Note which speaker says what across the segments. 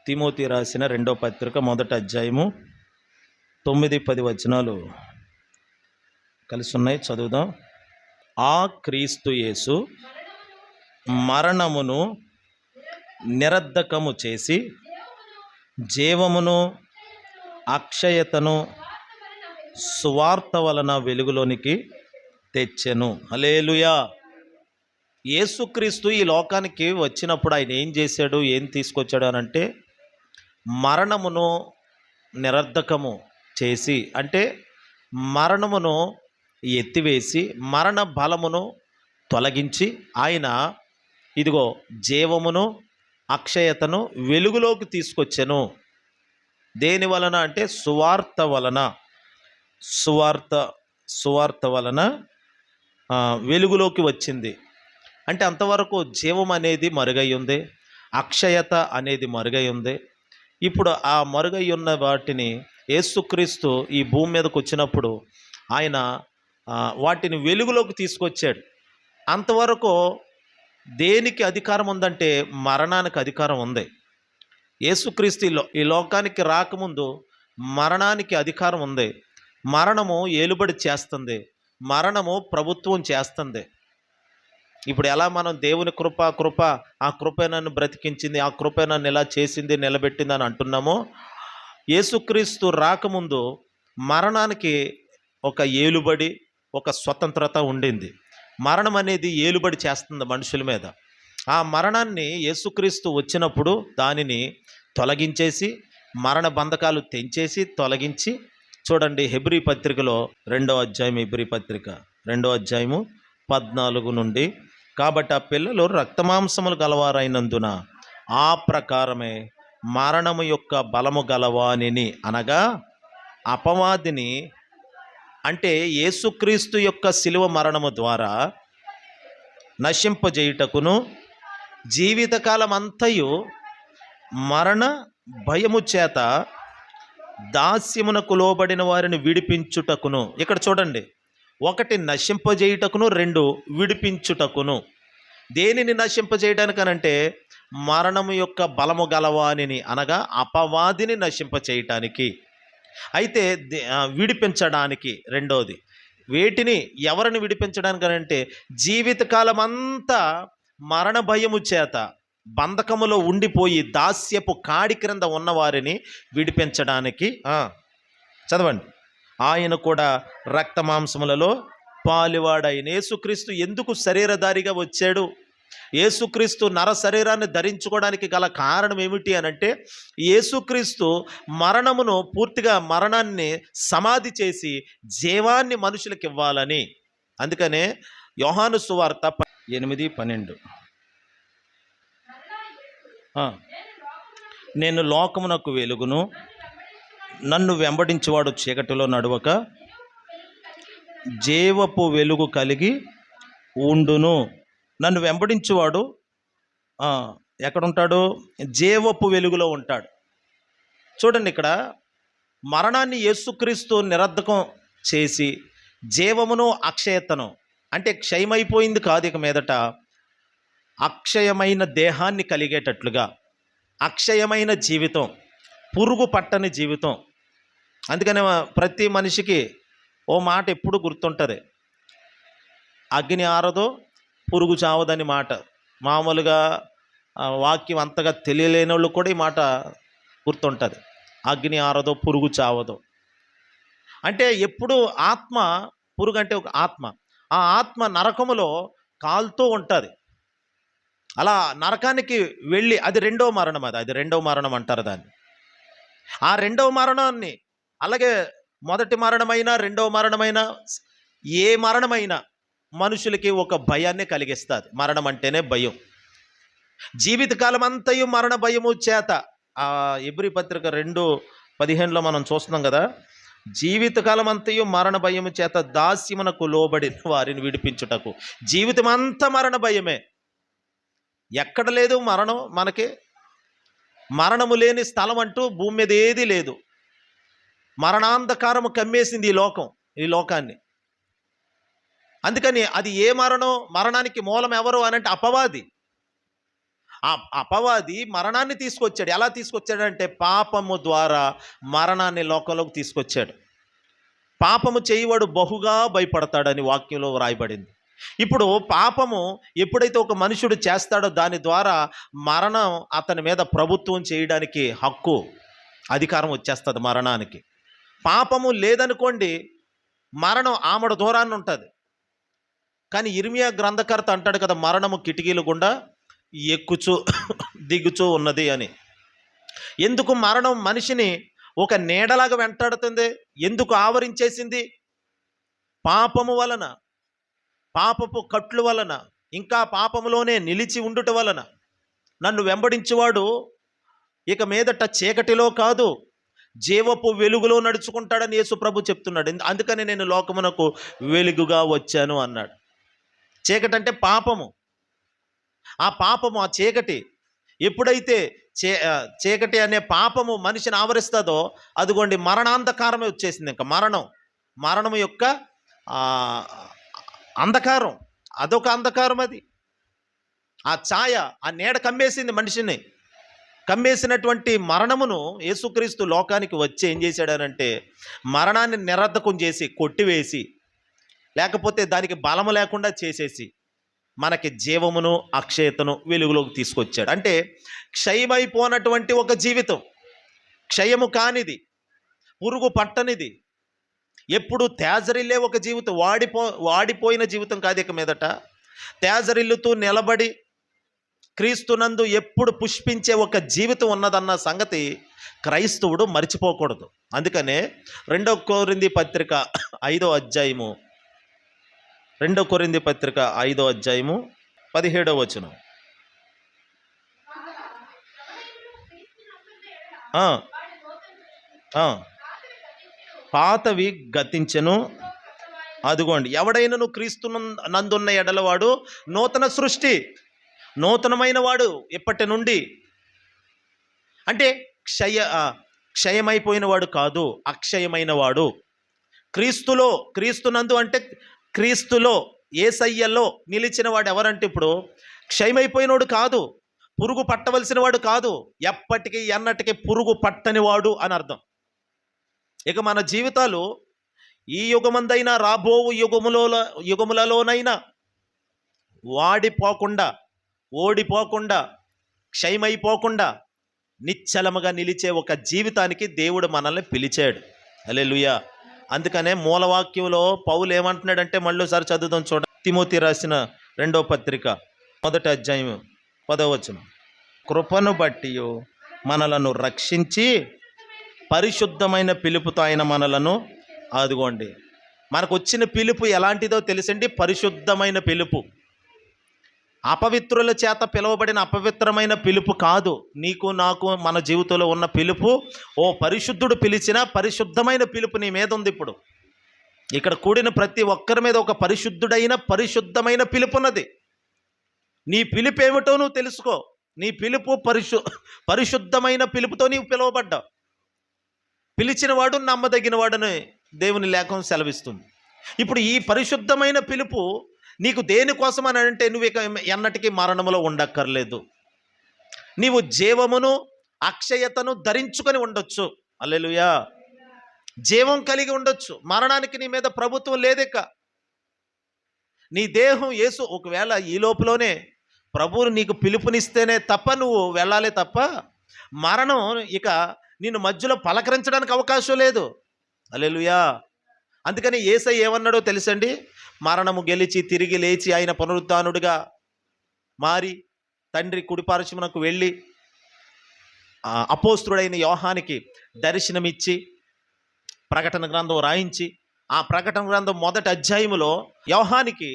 Speaker 1: Timothy రాసిన 2వ పత్రిక 1వ అధ్యాయము 9-10 వచనాలు కలిసి ఉన్నాయి, చదువుదాం. ఆ క్రీస్తు యేసు మరణమును నిరర్ధకము చేసి జీవమును అక్షయతను సువార్త వలన వెలుగులోనికి తెచ్చెను. హల్లెలూయా. యేసుక్రీస్తు ఈ లోకానికి వచ్చినప్పుడు ఆయన ఏం చేశాడు, ఏం తీసుకొచ్చాడు అని అంటే, మరణమును నిరర్ధకము చేసి, అంటే మరణమును ఎత్తివేసి మరణ బలమును తొలగించి ఆయన ఇదిగో జీవమును అక్షయతను వెలుగులోకి తీసుకొచ్చెను. దేని వలన అంటే సువార్త వలన. సువార్త వలన వెలుగులోకి వచ్చింది. అంటే అంతవరకు జీవం అనేది మరుగై ఉంది, అక్షయత అనేది మరుగై ఉంది. ఇప్పుడు ఆ మరుగై ఉన్న వాటిని యేసుక్రీస్తు ఈ భూమి మీదకి వచ్చినప్పుడు ఆయన వాటిని వెలుగులోకి తీసుకొచ్చాడు. అంతవరకు దేనికి అధికారం ఉందంటే మరణానికి అధికారం ఉంది. యేసుక్రీస్తు ఈ లోకానికి రాకముందు మరణానికి అధికారం ఉంది. మరణము ఏలుబడి చేస్తుంది, మరణము ప్రభుత్వం చేస్తుంది. ఇప్పుడు ఎలా మనం దేవుని కృప ఆ కృపే నన్ను బ్రతికించింది, ఆ కృపే నన్ను ఇలా చేసింది, నిలబెట్టింది అని అంటున్నామో, యేసుక్రీస్తు రాకముందు మరణానికి ఒక ఏలుబడి, ఒక స్వతంత్రత ఉండింది. మరణం అనేది ఏలుబడి చేస్తుంది మనుషుల మీద. ఆ మరణాన్ని యేసుక్రీస్తు వచ్చినప్పుడు దానిని తొలగించేసి, మరణ బంధకాలు తెంచేసి తొలగించి, చూడండి హెబ్రీ పత్రికలో 2వ అధ్యాయం, హెబ్రీ పత్రిక 2వ అధ్యాయము 14 నుండి, కాబట్టి ఆ పిల్లలు రక్తమాంసములు గలవారైనందున ఆ ప్రకారమే మరణము యొక్క బలము గలవానిని, అనగా అపవాదిని, అంటే యేసుక్రీస్తు యొక్క శిలువ మరణము ద్వారా నశింపజేయుటకును, జీవితకాలం అంతయు మరణ భయము చేత దాస్యమునకు లోబడిన వారిని విడిపించుటకును. ఇక్కడ చూడండి, 1 నశింపజేయుటకును, 2 విడిపించుటకును. దేనిని నశింపజేయడానికనంటే మరణము యొక్క బలము గలవానిని, అనగా అపవాదిని నశింపచేయటానికి. అయితే విడిపించడానికి రెండోది. వేటిని, ఎవరిని విడిపించడానికనంటే జీవితకాలం అంతా మరణ భయము చేత బంధకములో ఉండిపోయి దాస్యపు కాడి క్రింద ఉన్నవారిని విడిపించడానికి. చదవండి. ఆయన కూడా రక్త మాంసములలో పాలువాడైన. యేసుక్రీస్తు ఎందుకు శరీరధారిగా వచ్చాడు? యేసుక్రీస్తు నర శరీరాన్ని ధరించుకోవడానికి గల కారణం ఏమిటి అనంటే, యేసుక్రీస్తు మరణమును పూర్తిగా, మరణాన్ని సమాధి చేసి జీవాన్ని మనుషులకు ఇవ్వాలని. అందుకనే యోహాను సువార్త 8:12, నేను లోకమునకు వెలుగును, నన్ను వెంబడించేవాడు చీకటిలో నడవక జీవపు వెలుగు కలిగి ఉండును. నన్ను వెంబడించేవాడు ఎక్కడుంటాడు? జీవపు వెలుగులో ఉంటాడు. చూడండి, ఇక్కడ మరణాన్ని యేసుక్రీస్తు నిరర్ధకం చేసి జీవమును అక్షయతను, అంటే క్షయమైపోయింది కాదు, ఇక మీదట అక్షయమైన దేహాన్ని కలిగేటట్లుగా, అక్షయమైన జీవితం, పురుగు పట్టని జీవితం. అందుకనే ప్రతి మనిషికి ఓ మాట ఎప్పుడు గుర్తుంటుంది, అగ్ని ఆరదో పురుగు చావదని మాట. మామూలుగా వాక్యం అంతగా తెలియలేని వాళ్ళు కూడా ఈ మాట గుర్తుంటుంది, అగ్ని ఆరదో పురుగు చావదో. అంటే ఎప్పుడు ఆత్మ, పురుగు అంటే ఒక ఆత్మ, ఆ ఆత్మ నరకములో కాలుతూ ఉంటుంది. అలా నరకానికి వెళ్ళి, అది రెండవ మరణం, అది రెండవ మరణం అంటారు దాన్ని. ఆ రెండవ మరణాన్ని, అలాగే మొదటి మరణమైనా రెండవ మరణమైనా, ఏ మరణమైనా మనుషులకి ఒక భయాన్ని కలిగిస్తుంది. మరణం అంటేనే భయం. జీవితకాలం అంతయు మరణ భయము చేత, ఆ హెబ్రీ పత్రిక 2:15లో మనం చూస్తున్నాం కదా, జీవితకాలం అంతయు మరణ భయము చేత దాస్యమునకు లోబడిన వారిని విడిపించుటకు. జీవితం అంతా మరణ భయమే, ఎక్కడ లేదు మరణం. మనకి మరణము లేని స్థలం అంటూ భూమి మీద ఏదీ లేదు. మరణాంధకారము కమ్మేసింది ఈ లోకాన్ని. అందుకని అది ఏ మరణం, మరణానికి మూలం ఎవరు అనంటే అపవాది. ఆ అపవాది మరణాన్ని తీసుకొచ్చాడు. ఎలా తీసుకొచ్చాడంటే పాపము ద్వారా మరణాన్ని లోకంలోకి తీసుకొచ్చాడు. పాపము చేయవాడు బహుగా భయపడతాడని వాక్యంలో వ్రాయబడింది. ఇప్పుడు పాపము ఎప్పుడైతే ఒక మనుషుడు చేస్తాడో దాని ద్వారా మరణం అతని మీద ప్రభుత్వం చేయడానికి హక్కు, అధికారం వచ్చేస్తుంది మరణానికి. పాపము లేదనుకోండి, మరణం ఆమడ దూరాన్ని ఉంటుంది. కానీ ఇర్మియా గ్రంథకర్త అంటాడు కదా, మరణము కిటికీలు గుండా ఎక్కుచూ దిగుచూ ఉన్నది అని. ఎందుకు మరణం మనిషిని ఒక నీడలాగా వెంటాడుతుంది? ఎందుకు ఆవరించేసింది? పాపము వలన, పాపపు కట్లు వలన, ఇంకా పాపములోనే నిలిచి ఉండుట వలన. నన్ను వెంబడించేవాడు ఇక మీదట చీకటిలో కాదు, జీవపు వెలుగులో నడుచుకుంటాడని యేసు ప్రభు చెప్తున్నాడు. అందుకని నేను లోకమునకు వెలుగుగా వచ్చాను అన్నాడు. చీకటి అంటే పాపము. ఆ పాపము, ఆ చీకటి ఎప్పుడైతే చీకటి అనే పాపము మనిషిని ఆవరిస్తుందో, అదిగోండి మరణాంధకారమే వచ్చేసింది. ఇంకా మరణము యొక్క అంధకారం, అదొక అంధకారం. అది ఆ ఛాయ, ఆ నీడ కమ్మేసింది మనిషిని. కమ్మేసినటువంటి మరణమును యేసుక్రీస్తు లోకానికి వచ్చి ఏం చేశాడనంటే, మరణాన్ని నిరర్ధకం చేసి, కొట్టివేసి, లేకపోతే దానికి బలము లేకుండా చేసేసి మనకి జీవమును అక్షయతను వెలుగులోకి తీసుకొచ్చాడు. అంటే క్షయమైపోనటువంటి ఒక జీవితం, క్షయము కానిది, పురుగు పట్టనిది, ఎప్పుడు తేజరిల్లే ఒక జీవితం, వాడిపోయిన జీవితం కాదు. ఇక మీదట తేజరిల్లుతూ నిలబడి క్రీస్తునందు ఎప్పుడు పుష్పించే ఒక జీవితం ఉన్నదన్న సంగతి క్రైస్తవుడు మర్చిపోకూడదు. అందుకనే 2 కొరింథీ పత్రిక 5వ అధ్యాయము 2 కొరింథీ పత్రిక 5వ అధ్యాయము 17వ వచనం. పాతవి గతించెను, అదిగోండి ఎవడైనను క్రీస్తు నందున్న ఎడలవాడు నూతన సృష్టి, నూతనమైన వాడు ఇప్పటి నుండి. అంటే క్షయమైపోయిన వాడు కాదు, అక్షయమైన వాడు. క్రీస్తునందు అంటే క్రీస్తులో, యేసయ్యలో నిలిచిన వాడు ఎవరంటే ఇప్పుడు క్షయమైపోయినవాడు కాదు, పురుగు పట్టవలసిన వాడు కాదు, ఎప్పటికీ ఎన్నటికీ పురుగు పట్టని వాడు అని అర్థం. ఇక మన జీవితాలు ఈ యుగమందైనా రాబోవు యుగములలోనైనా వాడిపోకుండా, ఓడిపోకుండా, క్షయమైపోకుండా నిశ్చలముగా నిలిచే ఒక జీవితానికి దేవుడు మనల్ని పిలిచాడు. హల్లెలూయా. అందుకనే మూలవాక్యంలో పౌలు ఏమంటున్నాడంటే, మళ్ళీసారి చదువుదాం చూడండి. తిమోతి రాసిన 2వ పత్రిక 1వ అధ్యాయం 10వ వచనం. కృపను బట్టి మనలను రక్షించి పరిశుద్ధమైన పిలుపుతో ఆయన మనలను, అదిగోండి మనకు వచ్చిన పిలుపు ఎలాంటిదో తెలుసండి? పరిశుద్ధమైన పిలుపు. అపవిత్రుల చేత పిలువబడిన అపవిత్రమైన పిలుపు కాదు. నీకు నాకు మన జీవితంలో ఉన్న పిలుపు, ఓ పరిశుద్ధుడు పిలిచిన పరిశుద్ధమైన పిలుపు నీ మీద ఉంది. ఇప్పుడు ఇక్కడ కూడిన ప్రతి ఒక్కరి మీద ఒక పరిశుద్ధమైన పిలుపు ఉన్నది. నీ పిలుపు ఏమిటో నువ్వు తెలుసుకో. నీ పిలుపు పరిశుద్ధమైన పిలుపుతో నీవు పిలువబడ్డావు. పిలిచిన వాడు నమ్మదగిన వాడని దేవుని లేఖనం సెలవిస్తుంది. ఇప్పుడు ఈ పరిశుద్ధమైన పిలుపు నీకు దేనికోసం అని అంటే, నువ్వు ఇక ఎన్నటికీ మరణములో ఉండక్కర్లేదు. నీవు జీవమును అక్షయతను ధరించుకొని ఉండొచ్చు. హల్లెలూయా. జీవం కలిగి ఉండొచ్చు. మరణానికి నీ మీద ప్రభుత్వం లేదిక. నీ దేహం యేసు, ఒకవేళ ఈ లోపులోనే ప్రభువుని నీకు పిలుపునిస్తేనే తప్ప నువ్వు వెళ్ళాలి తప్ప, మరణం ఇక నిన్ను మధ్యలో పలకరించడానికి అవకాశం లేదు. హల్లెలూయా. అందుకని యేసయ్య ఏమన్నాడో తెలుసండి? మరణము గెలిచి తిరిగి లేచి ఆయన పునరుద్ధానుడిగా మారి తండ్రి కుడిపార్శ్వమునకు వెళ్ళి అపోస్తుడైన యోహానికి దర్శనమిచ్చి ప్రకటన గ్రంథం రాయించి, ఆ ప్రకటన గ్రంథం 1వ అధ్యాయములో యోహానికి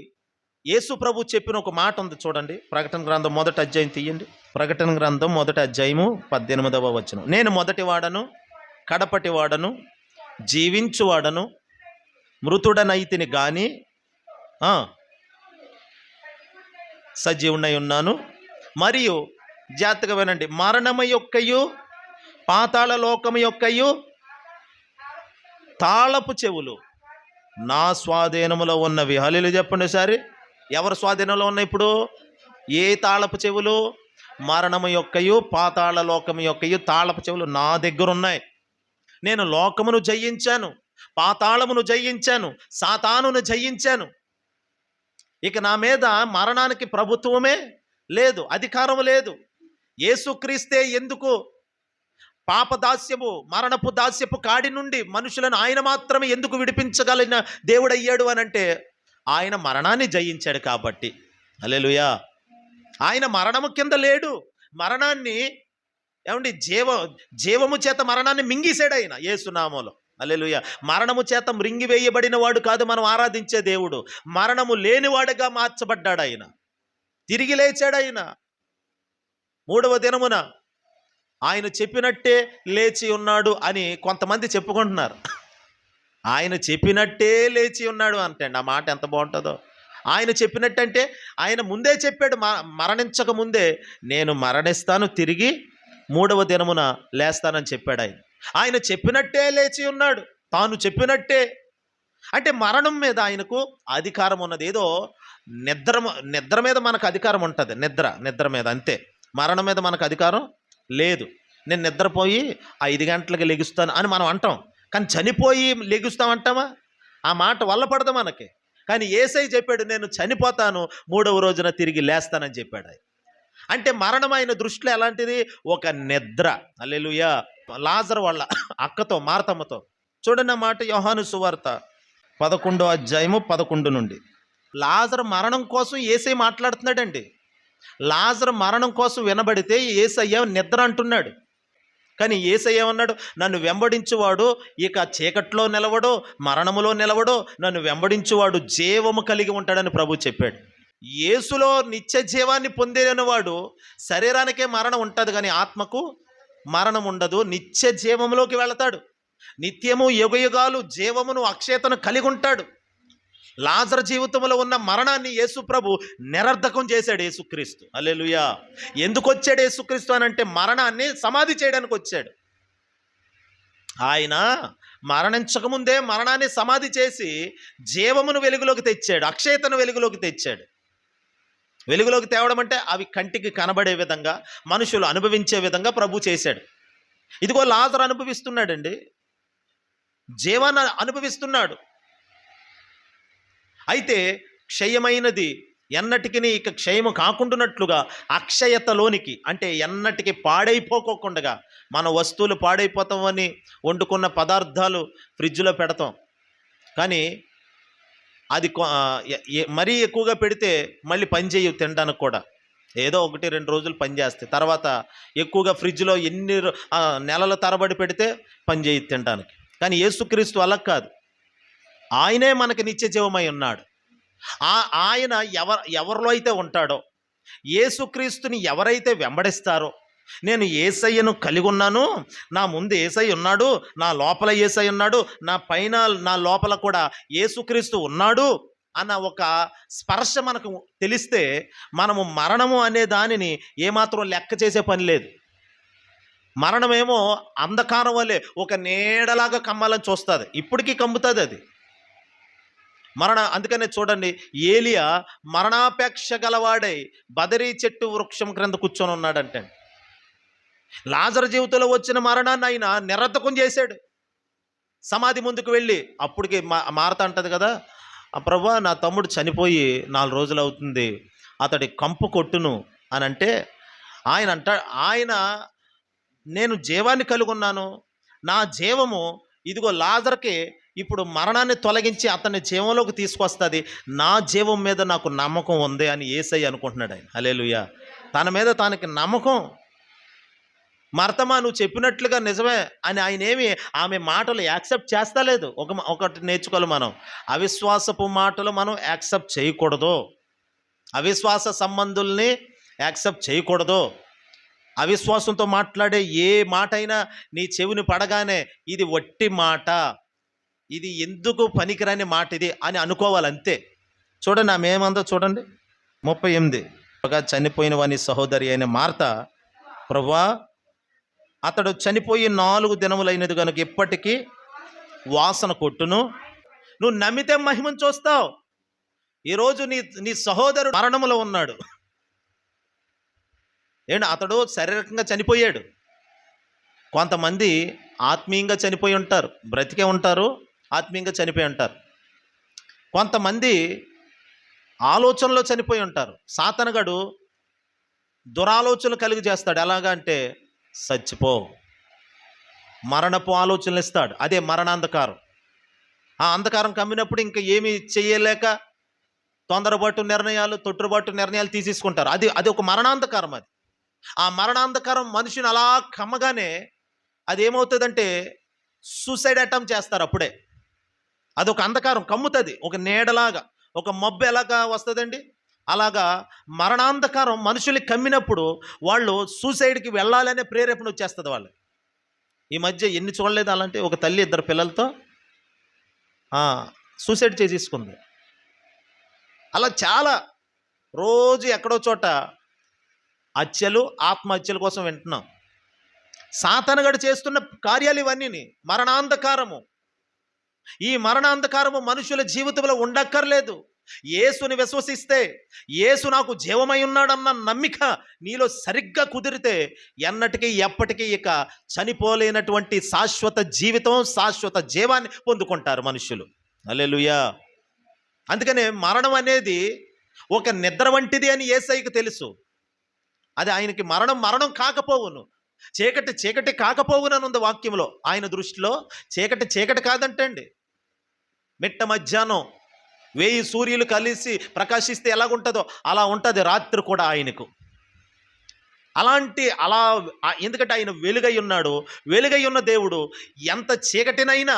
Speaker 1: యేసు ప్రభు చెప్పిన ఒక మాట ఉంది చూడండి. ప్రకటన గ్రంథం 1వ అధ్యాయం తీయండి. ప్రకటన గ్రంథం 1వ అధ్యాయము 18వ వచనం. నేను మొదటి వాడను, కడపటి వాడను, జీవించువాడను, మృతుడనైతిని గాని సజీవునై ఉన్నాను. మరియు జాగ్రత్తగా వినండి, మరణము యొక్కయు పాతాళ లోకము యొక్కయు తాళపు చెవులు నా స్వాధీనములో ఉన్నవి. హల్లెలూయా చెప్పండి సరే. ఎవరు స్వాధీనంలో ఉన్నాయి ఇప్పుడు? ఏ తాళపు చెవులు? మరణము యొక్కయు పాతాళ లోకము యొక్కయు తాళపు చెవులు నా దగ్గర ఉన్నాయి. నేను లోకమును జయించాను, పాతాళమును జయించాను, సాతానును జయించాను. ఇక నా మీద మరణానికి ప్రభుత్వమే లేదు, అధికారం లేదు. యేసుక్రీస్తే ఎందుకు పాపదాస్యము మరణపు దాస్యపు కాడి నుండి మనుషులను ఆయన మాత్రమే ఎందుకు విడిపించగలిగిన దేవుడయ్యాడు అని అంటే ఆయన మరణాన్ని జయించాడు కాబట్టి. హల్లెలూయా. ఆయన మరణము కింద లేడు, మరణాన్ని ఏమండి జీవము చేత మరణాన్ని మింగిసాడు ఆయన యేసునామములో. హల్లెలూయా. మరణము చేత మృంగివేయబడిన వాడు కాదు మనం ఆరాధించే దేవుడు, మరణము లేనివాడుగా మార్చబడ్డాడు ఆయన. తిరిగి లేచాడు ఆయన 3వ దినమున. ఆయన చెప్పినట్టే లేచి ఉన్నాడు అని కొంతమంది చెప్పుకుంటున్నారు. ఆయన చెప్పినట్టే లేచి ఉన్నాడు అంటే ఆ మాట ఎంత బాగుంటుందో. ఆయన చెప్పినట్టంటే ఆయన ముందే చెప్పాడు, మరణించక ముందే నేను మరణిస్తాను, తిరిగి 3వ దినమున లేస్తానని చెప్పాడు ఆయన. ఆయన చెప్పినట్టే లేచి ఉన్నాడు, తాను చెప్పినట్టే. అంటే మరణం మీద ఆయనకు అధికారం ఉన్నది. ఏదో నిద్ర మీద మనకు అధికారం ఉంటుంది, నిద్ర మీద అంతే. మరణం మీద మనకు అధికారం లేదు. నేను నిద్రపోయి 5 గంటలకు లెగుస్తాను అని మనం అంటాం, కానీ చనిపోయి లెగుస్తామంటామా? ఆ మాట వల్ల పడదు మనకి. కానీ యేసయ్య చెప్పాడు, నేను చనిపోతాను, 3వ రోజున తిరిగి లేస్తానని చెప్పాడు ఆయన. అంటే మరణం ఆయన దృష్టిలో ఎలాంటిది? ఒక నిద్ర. హల్లెలూయా. లాజరు వాళ్ళ అక్కతో మార్తమ్మతో చూడండి ఆ మాట, యోహాను సువార్త 11వ అధ్యాయము 11 నుండి. లాజరు మరణం కోసం యేసయ్య మాట్లాడుతున్నాడండి. లాజరు మరణం కోసం వినబడితే యేసయ్య నిద్ర అంటున్నాడు. కానీ యేసయ్య ఏమన్నాడు? నన్ను వెంబడించువాడు ఇక చీకట్లో నిలవడో మరణములో నిలవడో, నన్ను వెంబడించువాడు జీవము కలిగి ఉంటాడని ప్రభు చెప్పాడు. యేసులో నిత్య జీవాన్ని పొందిన వాడు శరీరానికే మరణం ఉంటుంది, కానీ ఆత్మకు మరణం ఉండదు. నిత్య జీవములోకి వెళతాడు, నిత్యము యుగయుగాలు జీవమును అక్షయతను కలిగి ఉంటాడు. లాజరు జీవితంలో ఉన్న మరణాన్ని యేసు ప్రభు నిరర్ధకం చేశాడు యేసుక్రీస్తు. హల్లెలూయా. ఎందుకు వచ్చాడు యేసుక్రీస్తు అని అంటే మరణాన్ని సమాధి చేయడానికి వచ్చాడు. ఆయన మరణించకముందే మరణాన్ని సమాధి చేసి జీవమును వెలుగులోకి తెచ్చాడు, అక్షయతను వెలుగులోకి తెచ్చాడు. వెలుగులోకి తేవడం అంటే అవి కంటికి కనబడే విధంగా, మనుషులు అనుభవించే విధంగా ప్రభు చేశాడు. ఇదిగో లాజరు అనుభవిస్తున్నాడండి, జీవాన్ని అనుభవిస్తున్నాడు. అయితే క్షయమైనది ఎన్నటికి ఇక క్షయము కాకుండానట్లుగా అక్షయతలోనికి, అంటే ఎన్నటికి పాడైపోకుండా, మన వస్తువులు పాడైపోతామని వండుకున్న పదార్థాలు ఫ్రిడ్జ్లో పెడతాం, కానీ అది మరీ ఎక్కువగా పెడితే మళ్ళీ పనిచేయవు తినడానికి కూడా. ఏదో 1-2 రోజులు పనిచేస్తాయి, తర్వాత ఎక్కువగా ఫ్రిడ్జ్లో ఎన్ని నెలల తరబడి పెడితే పనిచేయదు తినడానికి. కానీ యేసుక్రీస్తు అలా కాదు, ఆయనే మనకి నిత్య జీవమై ఉన్నాడు. ఆయన ఎవరిలో అయితే ఉంటాడో, యేసుక్రీస్తుని ఎవరైతే వెంబడిస్తారో, నేను యేసయ్యను కలిగి ఉన్నాను, నా ముందు యేసయ్య ఉన్నాడు, నా లోపల యేసయ్య ఉన్నాడు, నా పైన నా లోపల కూడా యేసుక్రీస్తు ఉన్నాడు అన్న ఒక స్పర్శ మనకు తెలిస్తే మనము మరణము అనే దానిని ఏమాత్రం లెక్క చేసే పని లేదు. మరణమేమో అంధకారం వల్లే ఒక నీడలాగా కమ్మాలని చూస్తుంది, ఇప్పటికీ కమ్ముతుంది అది అందుకనే చూడండి, ఏలియా మరణాపేక్ష గలవాడై బదరీ చెట్టు వృక్షం క్రింద కూర్చొని ఉన్నాడంటే. లాజరు జీవితంలో వచ్చిన మరణాన్ని ఆయన నిరర్ధకం చేశాడు. సమాధి ముందుకు వెళ్ళి అప్పటికి మార్త అంటది కదా, ప్రభువా నా తమ్ముడు చనిపోయి 4 రోజులు అవుతుంది, అతడి కంపు కొట్టును అని అంటే ఆయన నేను జీవాన్ని కలిగి ఉన్నాను, నా జీవము ఇదిగో లాజరుకి ఇప్పుడు మరణాన్ని తొలగించి అతన్ని జీవంలోకి తీసుకొస్తుంది, నా జీవం మీద నాకు నమ్మకం ఉంది అని యేసయ్య అనుకుంటున్నాడు ఆయన. హల్లెలూయా. తన మీద తనకి నమ్మకం. మార్తమా నువ్వు చెప్పినట్లుగా నిజమే అని ఆయన ఆమె మాటలు యాక్సెప్ట్ చేస్తలేదు. ఒకటి నేర్చుకోవాలి మనం, అవిశ్వాసపు మాటలు మనం యాక్సెప్ట్ చేయకూడదు, అవిశ్వాస సంబంధుల్ని యాక్సెప్ట్ చేయకూడదు. అవిశ్వాసంతో మాట్లాడే ఏ మాట అయినా నీ చెవిని పడగానే ఇది వట్టి మాట, ఇది ఎందుకు పనికిరాని మాట ఇది అని అనుకోవాలంతే. చూడండి ఆమె ఏమందో చూడండి, 38. చనిపోయిన వాని సహోదరి అయిన మార్త, ప్రభువా అతడు చనిపోయి 4 దినములైనది కనుక ఇప్పటికీ వాసన కొట్టును, నువ్వు నమ్మితే మహిమను చూస్తావు. ఈరోజు నీ సహోదరుడు మరణములో ఉన్నాడు, ఏంటి, అతడు శారీరకంగా చనిపోయాడు. కొంతమంది ఆత్మీయంగా చనిపోయి ఉంటారు, బ్రతికే ఉంటారు, ఆత్మీయంగా చనిపోయి ఉంటారు. కొంతమంది ఆలోచనలో చనిపోయి ఉంటారు. సాతానుగాడు దురాలోచనలు కలిగి చేస్తాడు. ఎలాగా అంటే, చచ్చిపో, మరణపు ఆలోచనలు ఇస్తాడు. అదే మరణాంధకారం. ఆ అంధకారం కమ్మినప్పుడు ఇంకా ఏమి చేయలేక తొందరపాటు నిర్ణయాలు, తొట్టుబాటు నిర్ణయాలు తీసేసుకుంటారు. అది అది ఒక మరణాంధకారం. అది ఆ మరణాంధకారం మనిషిని అలా కమ్మగానే అది ఏమవుతుందంటే సూసైడ్ అటెంప్ట్ చేస్తారు. అప్పుడే అదొక అంధకారం కమ్ముతుంది. ఒక నీడలాగా, ఒక మబ్బు ఎలాగా వస్తుందండి, అలాగా మరణాంధకారం మనుషుల్ని కమ్మినప్పుడు వాళ్ళు సూసైడ్కి వెళ్ళాలనే ప్రేరేపణ వచ్చేస్తుంది వాళ్ళు. ఈ మధ్య ఎన్ని చూడలేదు అలాంటి, ఒక తల్లి 2 పిల్లలతో సూసైడ్ చేసేసుకుంది. అలా చాలా రోజు ఎక్కడో చోట హత్యలు, ఆత్మహత్యల కోసం వింటున్నాం. సాతానుగాడు చేస్తున్న కార్యాలు ఇవన్నీ మరణాంధకారము. ఈ మరణాంధకారము మనుషుల జీవితంలో ఉండక్కర్లేదు. యేసుని విశ్వసిస్తే, యేసు నాకు జీవమై ఉన్నాడన్న నమ్మిక నీలో సరిగ్గా కుదిరితే ఎన్నటికీ ఎప్పటికీ ఇక చనిపోలేనటువంటి శాశ్వత జీవితం, శాశ్వత జీవాన్ని పొందుకుంటారు మనుషులు. హల్లెలూయా. అందుకనే మరణం అనేది ఒక నిద్ర వంటిది అని యేసయ్యకు తెలుసు. అది ఆయనకి మరణం కాకపోవును, చీకటి కాకపోవునని ఉంది వాక్యంలో. ఆయన దృష్టిలో చీకటి కాదంటండి. మిట్ట మధ్యాహ్నం 1000 సూర్యులు కలిసి ప్రకాశిస్తే ఎలాగుంటుందో అలా ఉంటుంది రాత్రి కూడా ఆయనకు. ఎందుకంటే ఆయన వెలుగై ఉన్నాడు. వెలుగై ఉన్న దేవుడు ఎంత చీకటినైనా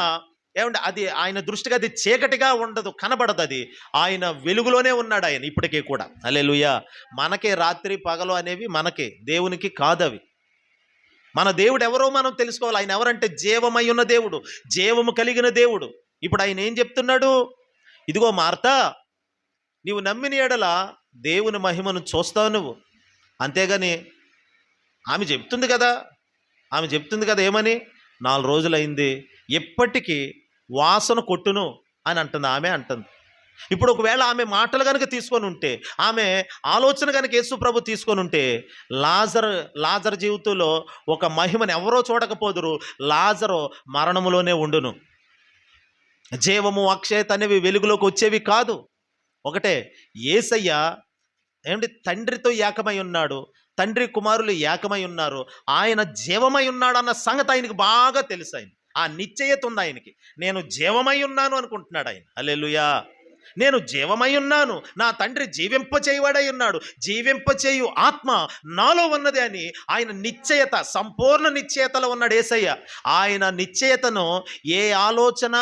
Speaker 1: ఏమంటే అది ఆయన దృష్టికి అది చీకటిగా ఉండదు, కనబడదు. అది ఆయన వెలుగులోనే ఉన్నాడు ఆయన ఇప్పటికీ కూడా. హల్లెలూయా. మనకే రాత్రి పగలు అనేవి మనకే, దేవునికి కాదవి. మన దేవుడు ఎవరో మనం తెలుసుకోవాలి. ఆయన ఎవరంటే జీవమై ఉన్న దేవుడు, జీవము కలిగిన దేవుడు. ఇప్పుడు ఆయన ఏం చెప్తున్నాడు, ఇదిగో మార్తా, నీవు నమ్మిన ఎడల దేవుని మహిమను చూస్తావు నువ్వు. అంతేగాని ఆమె చెప్తుంది కదా ఏమని, 4 రోజులైంది, ఎప్పటికీ వాసన కొట్టును అని అంటుంది. ఆమె అంటుంది. ఇప్పుడు ఒకవేళ ఆమె మాటలు కనుక తీసుకొని ఉంటే, ఆమె ఆలోచన కనుక యేసు ప్రభు తీసుకొని ఉంటే, లాజర్ జీవితంలో ఒక మహిమను ఎవరో చూడకపోదురు. లాజరు మరణములోనే ఉండును. జీవము, అక్షయత అనేవి వెలుగులోకి వచ్చేవి కాదు. ఒకటే, యేసయ్య ఏమిటి తండ్రితో ఏకమై ఉన్నాడు, తండ్రి కుమారులు ఏకమై ఉన్నారు, ఆయన జీవమై ఉన్నాడు అన్న సంగతి ఆయనకి బాగా తెలుసు. ఆయన ఆ నిశ్చయత ఉంది ఆయనకి. నేను జీవమై ఉన్నాను అనుకుంటున్నాడు ఆయన. హల్లెలూయా. నేను జీవమై ఉన్నాను, నా తండ్రి జీవింపచేయువాడై ఉన్నాడు, జీవింపచేయు ఆత్మ నాలో ఉన్నది అని ఆయన నిశ్చయత, సంపూర్ణ నిశ్చయతలో ఉన్నాడు యేసయ్య. ఆయన నిశ్చయతను ఏ ఆలోచన,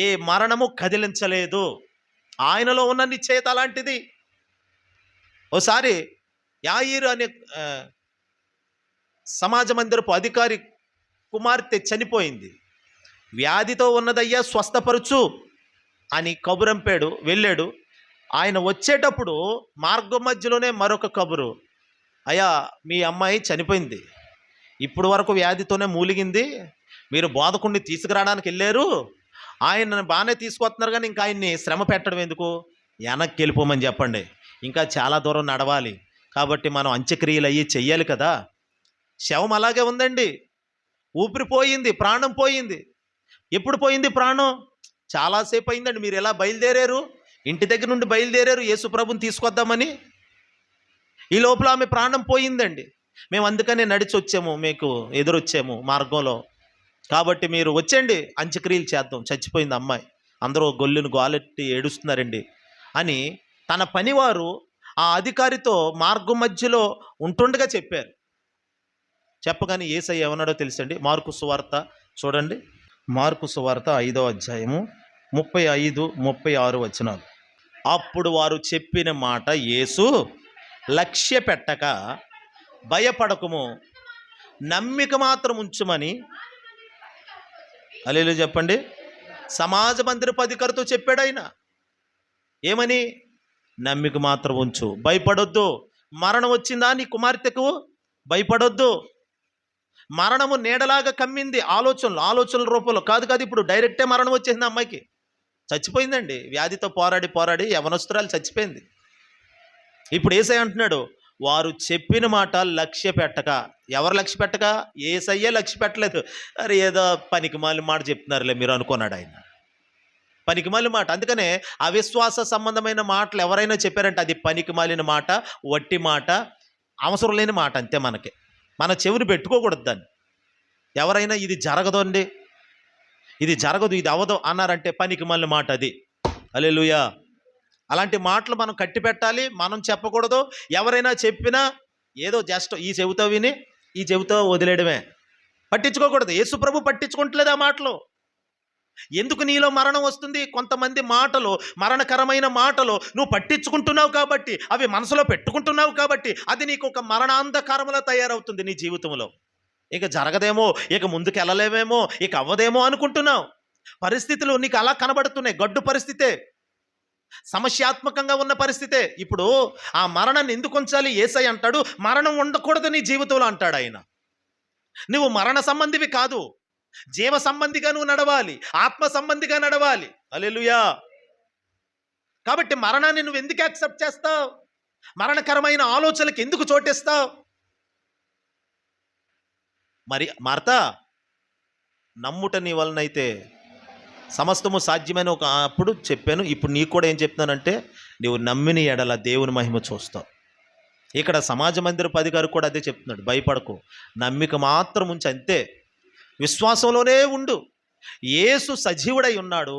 Speaker 1: ఏ మరణము కదిలించలేదు. ఆయనలో ఉన్న నిశ్చయత అలాంటిది. ఓసారి యాయీరు అనే సమాజ మందిరపు అధికారి కుమార్తె చనిపోయింది. వ్యాధితో ఉన్నదయ్యా, స్వస్థపరచు అని కబురంపాడు. వెళ్ళాడు. ఆయన వచ్చేటప్పుడు మార్గం మధ్యలోనే మరొక కబురు, అయ్యా మీ అమ్మాయి చనిపోయింది, ఇప్పుడు వరకు వ్యాధితోనే మూలిగింది, మీరు బోధకుడిని తీసుకురావడానికి వెళ్ళారు, ఆయన బాగానే తీసుకొస్తున్నారు కానీ ఇంకా ఆయన్ని శ్రమ పెట్టడం ఎందుకు, వెనక్కి వెళ్ళిపోమని చెప్పండి, ఇంకా చాలా దూరం నడవాలి, కాబట్టి మనం అంత్యక్రియలు అయ్యి చెయ్యాలి కదా. శవం అలాగే ఉందండి, ఊపిరిపోయింది, ప్రాణం పోయింది. ఎప్పుడు పోయింది ప్రాణం? చాలాసేపు అయిందండి. మీరు ఎలా బయలుదేరారు, ఇంటి దగ్గర నుండి బయలుదేరారు యేసు ప్రభుని తీసుకొద్దామని. ఈ లోపల ఆమె ప్రాణం పోయిందండి. మేము అందుకనే నడిచి వచ్చాము, మీకు ఎదురొచ్చాము మార్గంలో, కాబట్టి మీరు వచ్చండి, అంత్యక్రియలు చేద్దాం, చచ్చిపోయింది అమ్మాయి, అందరూ గోలెట్టి ఏడుస్తున్నారండి అని తన పనివారు ఆ అధికారితో మార్గం మధ్యలో ఉంటుండగా చెప్పారు. చెప్పగానే యేసయ్య ఏమన్నాడో తెలుసండి. మార్కు సువార్త చూడండి, మార్కు సువార్త 5వ అధ్యాయము 35, 36 వచనాలు. అప్పుడు వారు చెప్పిన మాట యేసు లక్ష్య పెట్టక, భయపడకము, నమ్మిక మాత్రం ఉంచుమని. హల్లెలూయా చెప్పండి. సమాజ మందిరపు అధికారితో చెప్పాడు ఆయన. ఏమని? నమ్మిక మాత్రం ఉంచు, భయపడొద్దు. మరణం వచ్చిందా నీ కుమార్తెకు? భయపడొద్దు. మరణము నీడలాగా కమ్మింది, ఆలోచనల రూపంలో కాదు. ఇప్పుడు డైరెక్టే మరణం వచ్చేసింది అమ్మాయికి, చచ్చిపోయిందండి. వ్యాధితో పోరాడి యవనస్తురాలు చచ్చిపోయింది. ఇప్పుడు యేసయ్య అంటున్నాడు, వారు చెప్పిన మాట లక్ష్య పెట్టక. ఎవరు లక్ష్య పెట్టక? యేసయ్యే లక్ష్య పెట్టలేదు. అరే ఏదో పనికిమాలిన మాట చెప్తున్నారులే మీరు అనుకున్నాడు ఆయన. పనికిమాలిన మాట. అందుకనే అవిశ్వాస సంబంధమైన మాటలు ఎవరైనా చెప్పారంటే అది పనికిమాలిన మాట, వట్టి మాట, అవసరం లేని మాట. అంతే. మన చెవిని పెట్టుకోకూడదు దాన్ని. ఎవరైనా ఇది జరగదండి, ఇది జరగదు, ఇది అవదు అన్నారంటే పనికిమాలిన మాట అది. హల్లెలూయా. అలాంటి మాటలు మనం కట్టి పెట్టాలి, మనం చెప్పకూడదు. ఎవరైనా చెప్పినా ఏదో జస్ట్ ఈ చెబుతా విని ఈ చెబుతా వదిలేయడమే, పట్టించుకోకూడదు. యేసు ప్రభు పట్టించుకోవట్లేదు ఆ మాటలు. ఎందుకు నీలో మరణం వస్తుంది? కొంతమంది మాటలు, మరణకరమైన మాటలు నువ్వు పట్టించుకుంటున్నావు కాబట్టి, అవి మనసులో పెట్టుకుంటున్నావు కాబట్టి అది నీకు ఒక మరణాంధకారంలో తయారవుతుంది నీ జీవితంలో. ఇక జరగదేమో, ఇక ముందుకు వెళ్ళలేమేమో, ఇక అవ్వదేమో అనుకుంటున్నావు. పరిస్థితులు నీకు అలా కనబడుతున్నాయి. గడ్డు పరిస్థితే, సమస్యాత్మకంగా ఉన్న పరిస్థితే. ఇప్పుడు ఆ మరణాన్ని ఎందుకు ఉంచాలి? యేసయ్య అంటాడు మరణం ఉండకూడదు నీ జీవితంలో అంటాడు ఆయన. నువ్వు మరణ సంబంధివి కాదు, జీవ సంబంధిగా నువ్వు నడవాలి, ఆత్మ సంబంధిగా నడవాలి. హల్లెలూయా. కాబట్టి మరణాన్ని నువ్వు ఎందుకు యాక్సెప్ట్ చేస్తావు? మరణకరమైన ఆలోచనలకు ఎందుకు చోటిస్తావు? మరి మార్తా, నమ్ముట నీ వలనైతే సమస్తము సాధ్యమైన ఒక అప్పుడు చెప్పాను. ఇప్పుడు నీకు కూడా ఏం చెప్తున్నానంటే, నీవు నమ్మిన ఎడల దేవుని మహిమ చూస్తావు. ఇక్కడ సమాజ మందిరపు అధికారి కూడా అదే చెప్తున్నాడు. భయపడకు, నమ్మిక మాత్రం ఉంచి, అంతే, విశ్వాసంలోనే ఉండు. యేసు సజీవుడై ఉన్నాడు.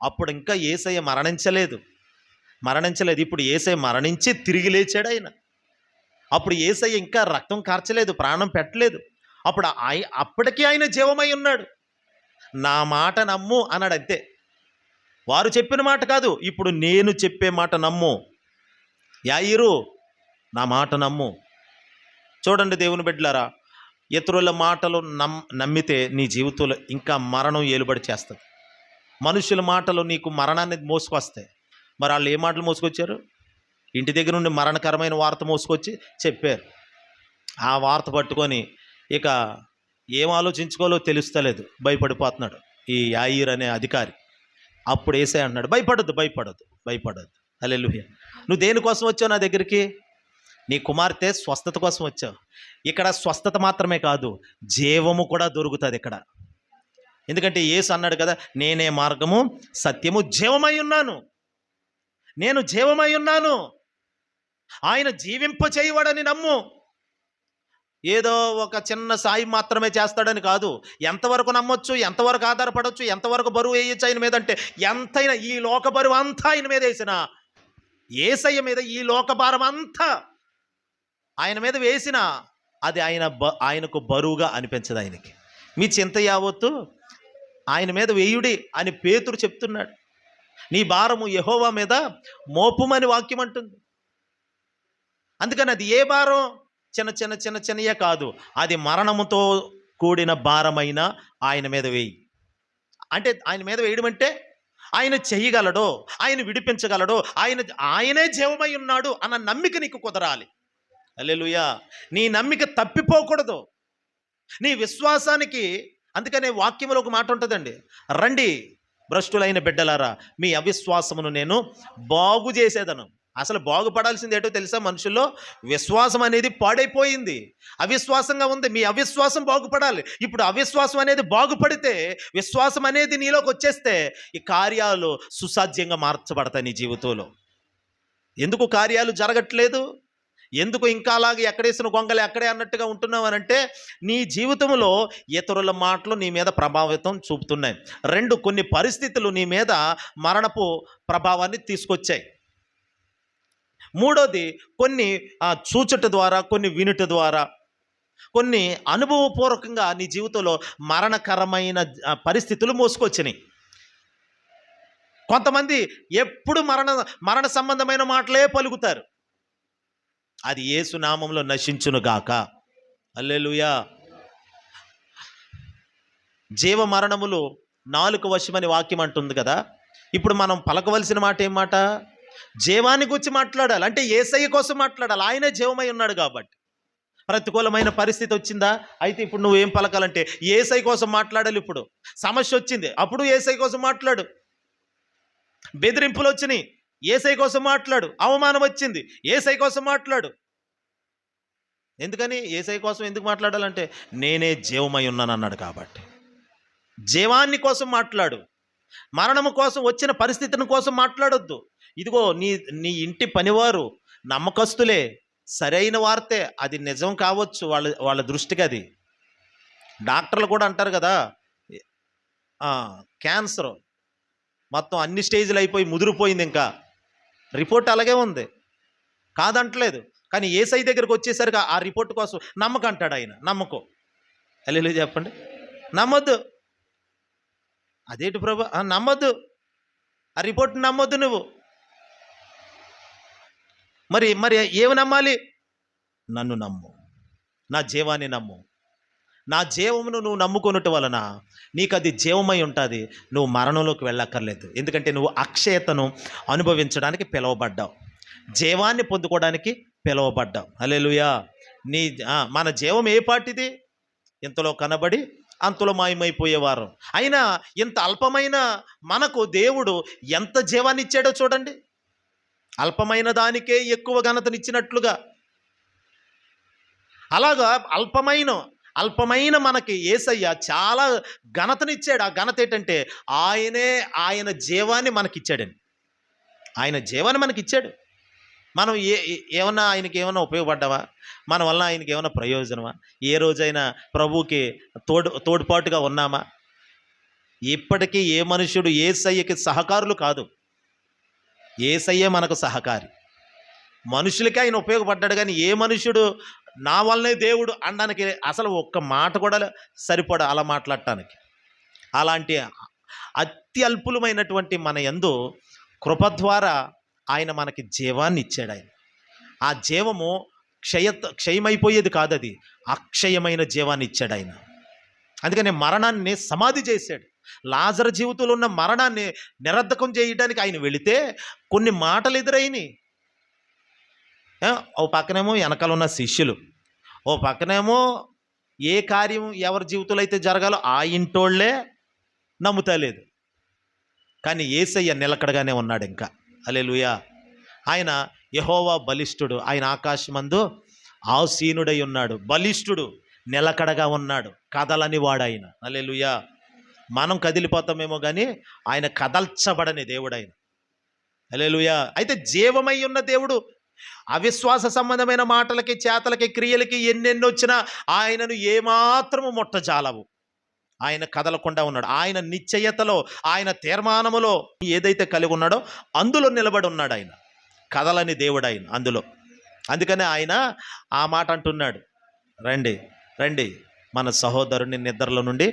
Speaker 1: అప్పుడు ఇంకా యేసయ్య మరణించలేదు. ఇప్పుడు యేసయ్య మరణించి తిరిగి లేచాడు ఆయన. అప్పుడు యేసయ్య ఇంకా రక్తం కార్చలేదు, ప్రాణం పెట్టలేదు. అప్పటికీ ఆయన జీవమై ఉన్నాడు. నా మాట నమ్ము అన్నాడు, అంతే. వారు చెప్పిన మాట కాదు, ఇప్పుడు నేను చెప్పే మాట నమ్ము. యాయిరు, నా మాట నమ్ము. చూడండి దేవుని బిడ్డలారా, ఇతరుల మాటలు నమ్మితే నీ జీవితంలో ఇంకా మరణం ఏలుబడి చేస్తుంది. మనుషుల మాటలు నీకు మరణాన్ని మోసుకొస్తాయి. మరి వాళ్ళు ఏ మాటలు మోసుకొచ్చారు? ఇంటి దగ్గర నుండి మరణకరమైన వార్త మోసుకొచ్చి చెప్పారు. ఆ వార్త పట్టుకొని ఇక ఏం ఆలోచించుకోవాలో తెలుస్తలేదు, భయపడిపోతున్నాడు ఈ యాయిర్ అనే అధికారి. అప్పుడు యేసయ్య అంటున్నాడు, భయపడొద్దు. హల్లెలూయా. నువ్వు దేనికోసం వచ్చావు నా దగ్గరికి? నీ కుమార్తె స్వస్థత కోసం వచ్చావు. ఇక్కడ స్వస్థత మాత్రమే కాదు, జీవము కూడా దొరుకుతుంది ఇక్కడ. ఎందుకంటే యేసు అన్నాడు కదా, నేనే మార్గము, సత్యము, జీవమై ఉన్నాను. నేను జీవమై ఉన్నాను. ఆయన జీవింపచేయవాడని నమ్ము. ఏదో ఒక చిన్న సాయం మాత్రమే చేస్తాడని కాదు. ఎంతవరకు నమ్మొచ్చు, ఎంతవరకు ఆధారపడవచ్చు, ఎంతవరకు బరువు వేయచ్చు ఆయన మీద అంటే, ఎంతైనా ఈ లోక బరువు అంతా ఆయన మీద వేసిన, యేసయ్య మీద ఈ లోక భారం అంతా ఆయన మీద వేసిన, అది ఆయనకు బరువుగా అనిపించదు. ఆయనకి మీ చింత యావత్తు ఆయన మీద వేయుడి అని పేతురు చెప్తున్నాడు. నీ భారము యెహోవా మీద మోపుమని వాక్యం అంటుంది. అందుకని అది ఏ భారం? చిన్నయే కాదు, అది మరణముతో కూడిన భారమైన ఆయన మీద వేయి. అంటే ఆయన మీద వేయడం అంటే ఆయన చేయగలడు, ఆయన విడిపించగలడు, ఆయనే జీవమై ఉన్నాడు అన్న నమ్మిక నీకు కుదరాలి. హల్లెలూయా. నీ నమ్మిక తప్పిపోకూడదు, నీ విశ్వాసానికి. అందుకనే వాక్యంలో ఒక మాట ఉంటుందండి, రండి భ్రష్టులైన బిడ్డలారా, మీ అవిశ్వాసమును నేను బాగు చేసేదను. అసలు బాగుపడాల్సింది ఏంటో తెలుసా? మనుషుల్లో విశ్వాసం అనేది పాడైపోయింది, అవిశ్వాసంగా ఉంది. మీ అవిశ్వాసం బాగుపడాలి. ఇప్పుడు అవిశ్వాసం అనేది బాగుపడితే, విశ్వాసం అనేది నీలోకి వచ్చేస్తే ఈ కార్యాలు సుసాధ్యంగా మార్చబడతాయి నీ జీవితంలో. ఎందుకు కార్యాలు జరగట్లేదు? ఎందుకు ఇంకా అలాగే ఎక్కడేసిన గొంగలి అక్కడే అన్నట్టుగా ఉంటున్నావు అనంటే, నీ జీవితంలో ఇతరుల మాటలు నీ మీద ప్రభావితం చూపుతున్నాయి. కొన్ని పరిస్థితులు నీ మీద మరణపు ప్రభావాన్ని తీసుకొచ్చాయి. మూడోది, కొన్ని చూచుట ద్వారా, కొన్ని వినుట ద్వారా, కొన్ని అనుభవపూర్వకంగా నీ జీవితంలో మరణకరమైన పరిస్థితులు మోసుకొచ్చినాయి. కొంతమంది ఎప్పుడు మరణ సంబంధమైన మాటలే పలుకుతారు. అది యేసు నామములో నశించునుగాక. హల్లెలూయా. జీవ మరణములు నాలుక వశమని వాక్యం అంటుంది కదా. ఇప్పుడు మనం పలకవలసిన మాట ఏం మాట? జీవాన్ని గురించి మాట్లాడాలి. అంటే యేసయ్య కోసం మాట్లాడాలి. ఆయనే జీవమై ఉన్నాడు కాబట్టి. ప్రతికూలమైన పరిస్థితి వచ్చిందా? అయితే ఇప్పుడు నువ్వు ఏం పలకాలంటే యేసయ్య కోసం మాట్లాడాలి. ఇప్పుడు సమస్య వచ్చింది, అప్పుడు యేసయ్య కోసం మాట్లాడు. బెదిరింపులు వచ్చినాయి, యేసయ్య కోసం మాట్లాడు. అవమానం వచ్చింది, యేసయ్య కోసం మాట్లాడు. ఎందుకని? యేసయ్య కోసం ఎందుకు మాట్లాడాలంటే, నేనే జీవమై ఉన్నాను అన్నాడు కాబట్టి. జీవాన్ని కోసం మాట్లాడు. మరణము కోసం వచ్చిన పరిస్థితిని కోసం మాట్లాడొద్దు. ఇదిగో నీ నీ ఇంటి పనివారు నమ్మకస్తులే, సరైన వార్తే, అది నిజం కావచ్చు వాళ్ళ వాళ్ళ దృష్టికి అది. డాక్టర్లు కూడా అంటారు కదా, క్యాన్సర్ మొత్తం అన్ని స్టేజ్లు అయిపోయి ముదిరిపోయింది, ఇంకా రిపోర్ట్ అలాగే ఉంది, కాదంటలేదు. కానీ యేసయ్య దగ్గరికి వచ్చేసరికి ఆ రిపోర్ట్ కోసం నమ్మకంటాడు ఆయన. నమ్మకం. హల్లెలూయా చెప్పండి. నమ్మొద్దు. అదేంటి ప్రభు? నమ్మొద్దు, ఆ రిపోర్ట్ నమ్మొద్దు నువ్వు. మరి మరి ఏమి నమ్మాలి? నన్ను నమ్ము, నా జీవాన్ని నమ్ము. నా జీవమును నువ్వు నమ్ముకొనుట వలన నీకు అది జీవమై ఉంటుంది. నువ్వు మరణంలోకి వెళ్ళక్కర్లేదు. ఎందుకంటే నువ్వు అక్షయతను అనుభవించడానికి పిలువబడ్డావు, జీవాన్ని పొందుకోవడానికి పిలువబడ్డావు. హల్లెలూయా. నీ మన జీవం ఏ పాటిది? ఇంతలో కనబడి అంతలో మాయమైపోయేవారు. అయినా ఇంత అల్పమైన మనకు దేవుడు ఎంత జీవాన్ని ఇచ్చాడో చూడండి. అల్పమైన దానికే ఎక్కువ ఘనతనిచ్చినట్లుగా అలాగా అల్పమైన మనకి యేసయ్య చాలా ఘనతనిచ్చాడు. ఆ ఘనత ఏంటంటే ఆయన జీవాన్ని మనకిచ్చాడండి. ఆయన జీవాన్ని మనకిచ్చాడు. మనం ఏమన్నా ఆయనకి ఏమన్నా ఉపయోగపడ్డావా? మన వల్ల ఆయనకి ఏమన్నా ప్రయోజనమా? ఏ రోజైనా ప్రభువుకి తోడ్పాటుగా ఉన్నామా? ఇప్పటికీ ఏ మనుషుడు యేసయ్యకి సహకారులు కాదు, యేసయ్యే మనకు సహకారి. మనుషులకి ఆయన ఉపయోగపడ్డాడు, కానీ ఏ మనుషుడు నా వల్లనే దేవుడు అనడానికి అసలు ఒక్క మాట కూడా సరిపడ అలా మాట్లాడటానికి. అలాంటి అత్యల్పులమైనటువంటి మన యందు కృప ద్వారా ఆయన మనకి జీవాన్ని ఇచ్చాడు. ఆయన ఆ జీవము క్షయమైపోయేది కాదు, అది అక్షయమైన జీవాన్ని ఇచ్చాడు ఆయన. అందుకని మరణాన్ని సమాధి చేశాడు. లాజరు జీవితంలో ఉన్న మరణాన్ని నిరర్ధకం చేయడానికి ఆయన వెళితే కొన్ని మాటలు ఎదురైనాయి. ఓ పక్కనేమో వెనకాల ఉన్న శిష్యులు, ఓ పక్కనేమో ఏ కార్యం ఎవరి జీవితంలో అయితే జరగాలో ఆ ఇంటోళ్లే నమ్ముతలేదు. కానీ యేసయ్య నిలకడగానే ఉన్నాడు ఇంకా. హల్లెలూయా. ఆయన యెహోవా బలిష్ఠుడు, ఆయన ఆకాశమందు ఆసీనుడై ఉన్నాడు, బలిష్ఠుడు, నిలకడగా ఉన్నాడు, కదలని వాడు ఆయన. హల్లెలూయా. మనం కదిలిపోతామేమో కానీ ఆయన కదల్చబడని దేవుడు ఆయన. హల్లెలూయా. అయితే జీవమై ఉన్న దేవుడు అవిశ్వాస సంబంధమైన మాటలకి, చేతలకి, క్రియలకి ఎన్నెన్నొచ్చినా ఆయనను ఏమాత్రము ముట్టజాలవు. ఆయన కదలకుండా ఉన్నాడు. ఆయన నిశ్చయతలో, ఆయన తీర్మానములో ఏదైతే కలిగి ఉన్నాడో అందులో నిలబడి ఉన్నాడు ఆయన. కదలని దేవుడు ఆయన అందులో. అందుకనే ఆయన ఆ మాట అంటున్నాడు, రండి రండి మన సహోదరుని నిద్రలో నుండి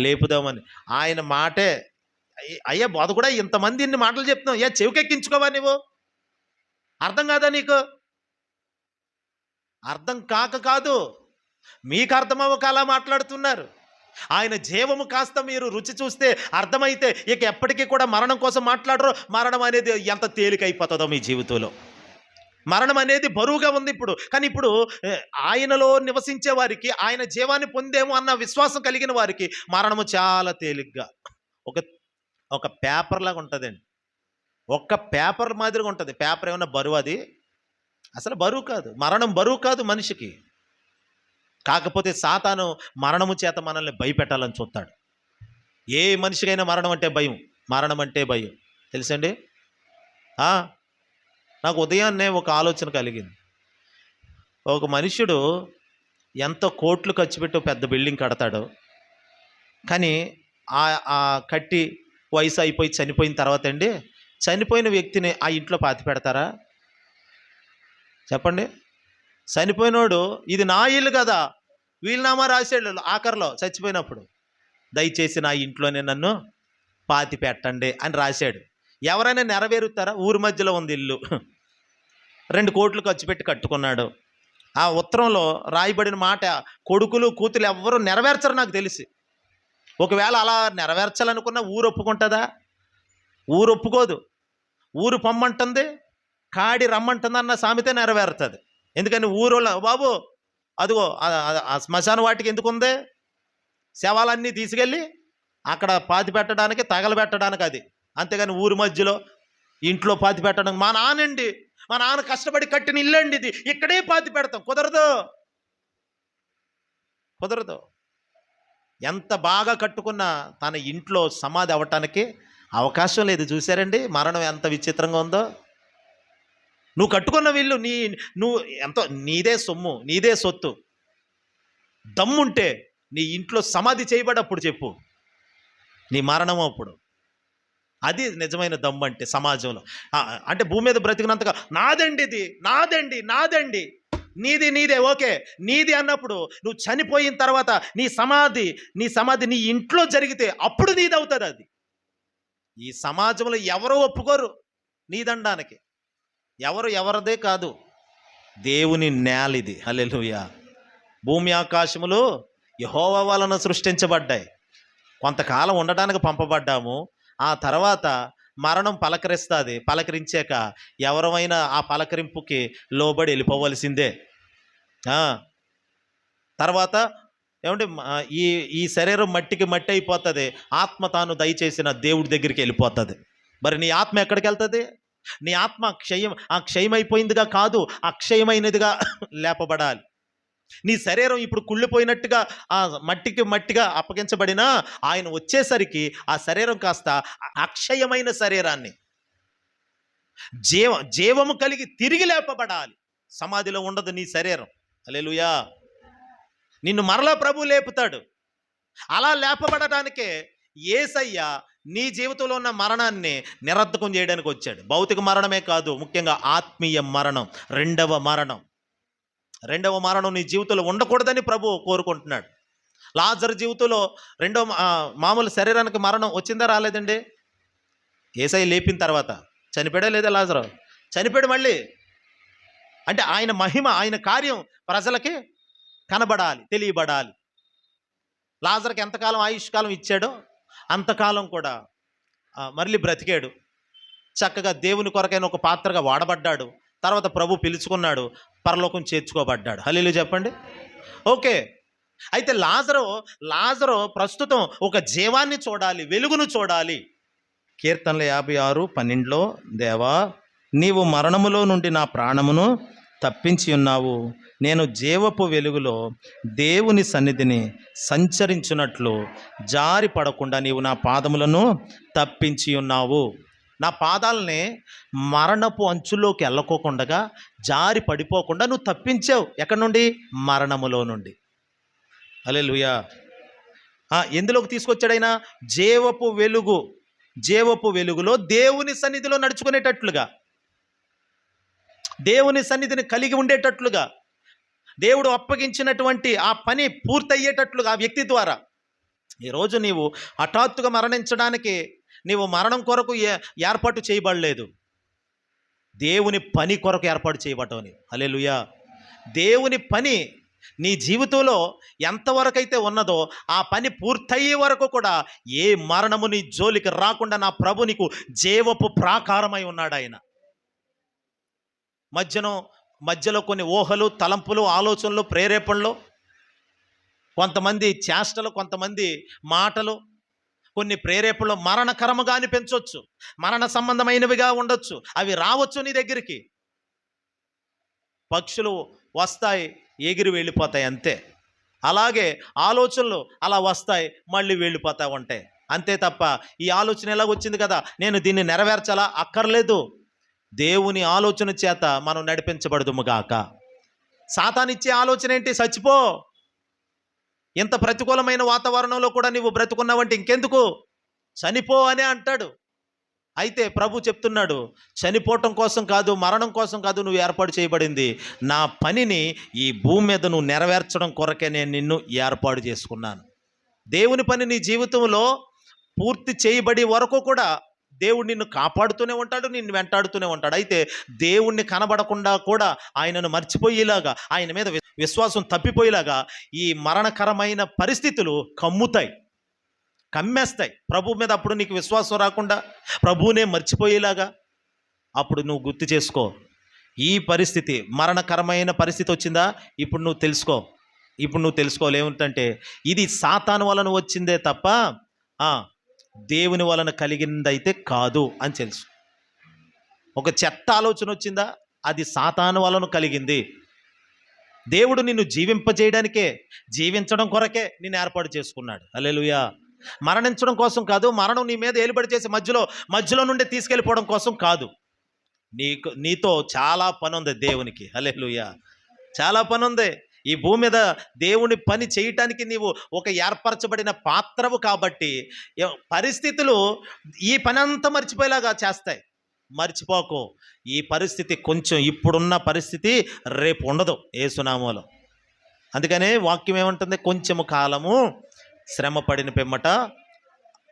Speaker 1: లేపుదామని. ఆయన మాటే. అయ్యా బోధ కూడా ఇంతమంది ఇన్ని మాటలు చెప్తున్నావు, చెవికెక్కించుకోవా నువ్వు? అర్థం కాదా నీకు? అర్థం కాదు, మీకు అర్థమవ్వక అలా మాట్లాడుతున్నారు. ఆయన జీవము కాస్త మీరు రుచి చూస్తే అర్థమైతే ఇక ఎప్పటికీ కూడా మరణం కోసం మాట్లాడరు. మరణం అనేది ఎంత తేలికైపోతుందో మీ జీవితంలో. మరణం అనేది బరువుగా ఉంది ఇప్పుడు. కానీ ఇప్పుడు ఆయనలో నివసించే వారికి, ఆయన జీవాన్ని పొందేమో అన్న విశ్వాసం కలిగిన వారికి మరణము చాలా తేలిగ్గా ఒక పేపర్ లాగా ఉంటుందండి. ఒక్క పేపర్ మాదిరిగా ఉంటుంది. పేపర్ ఏమన్నా బరువు? అది అసలు బరువు కాదు. మరణం బరువు కాదు మనిషికి. కాకపోతే సాతాను మరణము చేత మనల్ని భయపెట్టాలని చూస్తాడు. ఏ మనిషికైనా మరణం అంటే భయం, మరణం అంటే భయం. తెలుసండి? నాకు ఉదయాన్నే ఒక ఆలోచన కలిగింది. ఒక మనుష్యుడు ఎంతో కోట్లు ఖర్చు పెట్టి పెద్ద బిల్డింగ్ కడతాడు, కానీ ఆ కట్టి వయసు అయిపోయి చనిపోయిన తర్వాత అండి, చనిపోయిన వ్యక్తిని ఆ ఇంట్లో పాతి పెడతారా? చెప్పండి. చనిపోయినోడు ఇది నా ఇల్లు కదా, వీలునామా రాసాడు ఆఖరిలో చచ్చిపోయినప్పుడు, దయచేసి నా ఇంట్లోనే నన్ను పాతి పెట్టండి అని రాశాడు. ఎవరైనా నెరవేరుతారా? ఊరి మధ్యలో ఉంది ఇల్లు, 2 కోట్లు ఖర్చు పెట్టి కట్టుకున్నాడు. ఆ ఉత్తరంలో రాయబడిన మాట కొడుకులు కూతులు ఎవ్వరూ నెరవేర్చరు నాకు తెలిసి. ఒకవేళ అలా నెరవేర్చాలనుకున్న ఊరు ఒప్పుకుంటుందా? ఊరు ఒప్పుకోదు. ఊరు పొమ్మంటుంది, కాడి రమ్మంటుంది అన్న సామెతే నెరవేరుతుంది. ఎందుకని ఊరోళ్ళ బాబు అదిగో ఆ శ్మశాన వాటికి ఎందుకుంది? శవాలన్నీ తీసుకెళ్ళి అక్కడ పాతి పెట్టడానికి, తగలబెట్టడానికి అది. అంతేగాని ఊరి మధ్యలో ఇంట్లో పాతి పెట్టడానికి, మా నాన్న కష్టపడి కట్టిన ఇల్లండి ఇది, ఇక్కడే పాతి పెడతాం, కుదరదు. కుదరదు. ఎంత బాగా కట్టుకున్నా తన ఇంట్లో సమాధి అవ్వటానికి అవకాశం లేదు. చూశారండి మరణం ఎంత విచిత్రంగా ఉందో. నువ్వు కట్టుకున్న ఇల్లు నువ్వు ఎంతో నీదే సొమ్ము, నీదే సొత్తు. దమ్ముంటే నీ ఇంట్లో సమాధి చేయబడి అప్పుడు చెప్పు నీ మరణం అప్పుడు. అది నిజమైన దమ్ము అంటే సమాజంలో. అంటే భూమి మీద బ్రతికినంతగా నాదండి ఇది, నాదండి నాదండి, నీదే ఓకే నీది అన్నప్పుడు నువ్వు చనిపోయిన తర్వాత నీ సమాధి నీ ఇంట్లో జరిగితే అప్పుడు నీది అవుతుంది అది. ఈ సమాజంలో ఎవరో ఒప్పుకోరు నీదనడానికి. ఎవరిదే కాదు, దేవుని నేల ఇది. హల్లెలూయా. భూమి ఆకాశములు యెహోవా వలన సృష్టించబడ్డాయి. కొంతకాలం ఉండడానికి పంపబడ్డాము. ఆ తర్వాత మరణం పలకరిస్తుంది. పలకరించాక ఎవరమైనా ఆ పలకరింపుకి లోబడి వెళ్ళిపోవలసిందే. తర్వాత ఏమంటే ఈ శరీరం మట్టికి మట్టి అయిపోతుంది, ఆత్మ తాను దయచేసిన దేవుడి దగ్గరికి వెళ్ళిపోతుంది. మరి నీ ఆత్మ ఎక్కడికి వెళ్తుంది? నీ ఆత్మ క్షయమైపోయిందిగా కాదు, అక్షయమైనదిగా లేపబడాలి. నీ శరీరం ఇప్పుడు కుళ్ళిపోయినట్టుగా ఆ మట్టిగా అప్పగించబడినా ఆయన వచ్చేసరికి ఆ శరీరం కాస్త అక్షయమైన శరీరాన్ని జీవము కలిగి తిరిగి లేపబడాలి. సమాధిలో ఉండదు నీ శరీరం. హల్లెలూయా. నిన్ను మరలా ప్రభు లేపుతాడు. అలా లేపబడటానికే యేసయ్య నీ జీవితంలో ఉన్న మరణాన్ని నిరర్ధకం చేయడానికి వచ్చాడు. భౌతిక మరణమే కాదు, ముఖ్యంగా ఆత్మీయ మరణం, రెండవ మరణం నీ జీవితంలో ఉండకూడదని ప్రభు కోరుకుంటున్నాడు. లాజరు జీవితంలో మామూలు శరీరానికి మరణం వచ్చిందా రాలేదండి? యేసయ్య లేపిన తర్వాత చనిపోయాడా లేదా? లాజరు చనిపోయాడు మళ్ళీ. అంటే ఆయన మహిమ, ఆయన కార్యం ప్రజలకి కనబడాలి, తెలియబడాలి. లాజరుకి ఎంతకాలం ఆయుష్కాలం ఇచ్చాడో అంతకాలం కూడా మళ్ళీ బ్రతికాడు. చక్కగా దేవుని కొరకైన ఒక పాత్రగా వాడబడ్డాడు. తర్వాత ప్రభు పిలుచుకున్నాడు, పరలోకం చేర్చుకోబడ్డాడు. హల్లెలూయా చెప్పండి. ఓకే. అయితే లాజరు ప్రస్తుతం ఒక జీవాన్ని చూడాలి, వెలుగును చూడాలి. కీర్తనలు 56:12 దేవా నీవు మరణములో నుండి నా ప్రాణమును తప్పించి ఉన్నావు, నేను జీవపు వెలుగులో దేవుని సన్నిధిని సంచరించున్నట్లు జారి పడకుండా నీవు నా పాదములను తప్పించి ఉన్నావు. నా పాదాలని మరణపు అంచులోకి వెళ్ళకోకుండా, జారి పడిపోకుండా నువ్వు తప్పించావు. ఎక్కడి నుండి? మరణములో నుండి. హల్లెలూయా. ఎందులోకి తీసుకొచ్చాడైనా? జీవపు వెలుగులో దేవుని సన్నిధిలో నడుచుకునేటట్లుగా, దేవుని సన్నిధిని కలిగి ఉండేటట్లుగా, దేవుడు అప్పగించినటువంటి ఆ పని పూర్తయ్యేటట్లుగా ఆ వ్యక్తి ద్వారా. ఈరోజు నీవు హఠాత్తుగా మరణించడానికి నీవు మరణం కొరకు ఏర్పాటు చేయబడలేదు, దేవుని పని కొరకు ఏర్పాటు చేయబడ్డావు. హల్లెలూయా. దేవుని పని నీ జీవితంలో ఎంతవరకైతే ఉన్నదో ఆ పని పూర్తయ్యే వరకు కూడా ఏ మరణము నీ జోలికి రాకుండా నా ప్రభు నీకు జీవపు ప్రాకారమై ఉన్నాడు. ఆయన మధ్యలో కొన్ని ఊహలు, తలంపులు, ఆలోచనలు, ప్రేరేపణలు, కొంతమంది చేష్టలు, కొంతమంది మాటలు, కొన్ని ప్రేరేపణలు మరణకరముగా అనిపించవచ్చు, మరణ సంబంధమైనవిగా ఉండొచ్చు. అవి రావచ్చు నీ దగ్గరికి. పక్షులు వస్తాయి, ఎగిరి వెళ్ళిపోతాయి, అంతే. అలాగే ఆలోచనలు అలా వస్తాయి, మళ్ళీ వెళ్ళిపోతూ ఉంటాయి, అంతే తప్ప ఈ ఆలోచన ఎలా వచ్చింది కదా నేను దీన్ని నెరవేర్చాలా? అక్కర్లేదు. దేవుని ఆలోచన చేత మనం నడిపించబడదుముగాక. సాతానిచ్చే ఆలోచన ఏంటి? చచ్చిపో. ఇంత ప్రతికూలమైన వాతావరణంలో కూడా నీవు బ్రతుకున్నావంటే ఇంకెందుకు? చనిపో అనే అంటాడు. అయితే ప్రభు చెప్తున్నాడు, చనిపోవటం కోసం కాదు, మరణం కోసం కాదు నువ్వు ఏర్పాటు చేయబడింది, నా పనిని ఈ భూమి మీద నువ్వు నెరవేర్చడం కొరకే నేను నిన్ను ఏర్పాటు చేసుకున్నాను. దేవుని పని నీ జీవితంలో పూర్తి చేయబడి వరకు కూడా దేవుడు నిన్ను కాపాడుతూనే ఉంటాడు, నిన్ను వెంటాడుతూనే ఉంటాడు. అయితే దేవుణ్ణి కనబడకుండా కూడా ఆయనను మర్చిపోయేలాగా, ఆయన మీద విశ్వాసం తప్పిపోయేలాగా ఈ మరణకరమైన పరిస్థితులు కమ్మేస్తాయి ప్రభు మీద. అప్పుడు నీకు విశ్వాసం రాకుండా ప్రభువునే మర్చిపోయేలాగా అప్పుడు నువ్వు గుర్తు చేసుకో, ఈ పరిస్థితి మరణకరమైన పరిస్థితి వచ్చిందా? ఇప్పుడు నువ్వు తెలుసుకోవాలి ఏమిటంటే ఇది సాతాను వలన వచ్చిందే తప్ప దేవుని వలన కలిగిందైతే కాదు అని తెలుసు. ఒక చెత్త ఆలోచన వచ్చిందా? అది సాతాను వలన కలిగింది. దేవుడు నిన్ను జీవింపజేయడానికే, జీవించడం కొరకే నిన్ను ఏర్పాటు చేసుకున్నాడు. హల్లెలూయా. మరణించడం కోసం కాదు, మరణం నీ మీద ఏలుబడి చేసి మధ్యలో నుండి తీసుకెళ్ళిపోవడం కోసం కాదు. నీతో చాలా పని ఉంది దేవునికి. హల్లెలూయా. చాలా పని ఉంది. ఈ భూమి మీద దేవుని పని చేయటానికి నీవు ఒక ఏర్పరచబడిన పాత్రవు కాబట్టి పరిస్థితులు ఈ పని అంతా మర్చిపోయేలాగా చేస్తాయి. మర్చిపోకు. ఈ పరిస్థితి కొంచెం, ఇప్పుడున్న పరిస్థితి రేపు ఉండదు యేసునామములో. అందుకనే వాక్యం ఏమంటుంది? కొంచెము కాలము శ్రమ పడిన పిమ్మట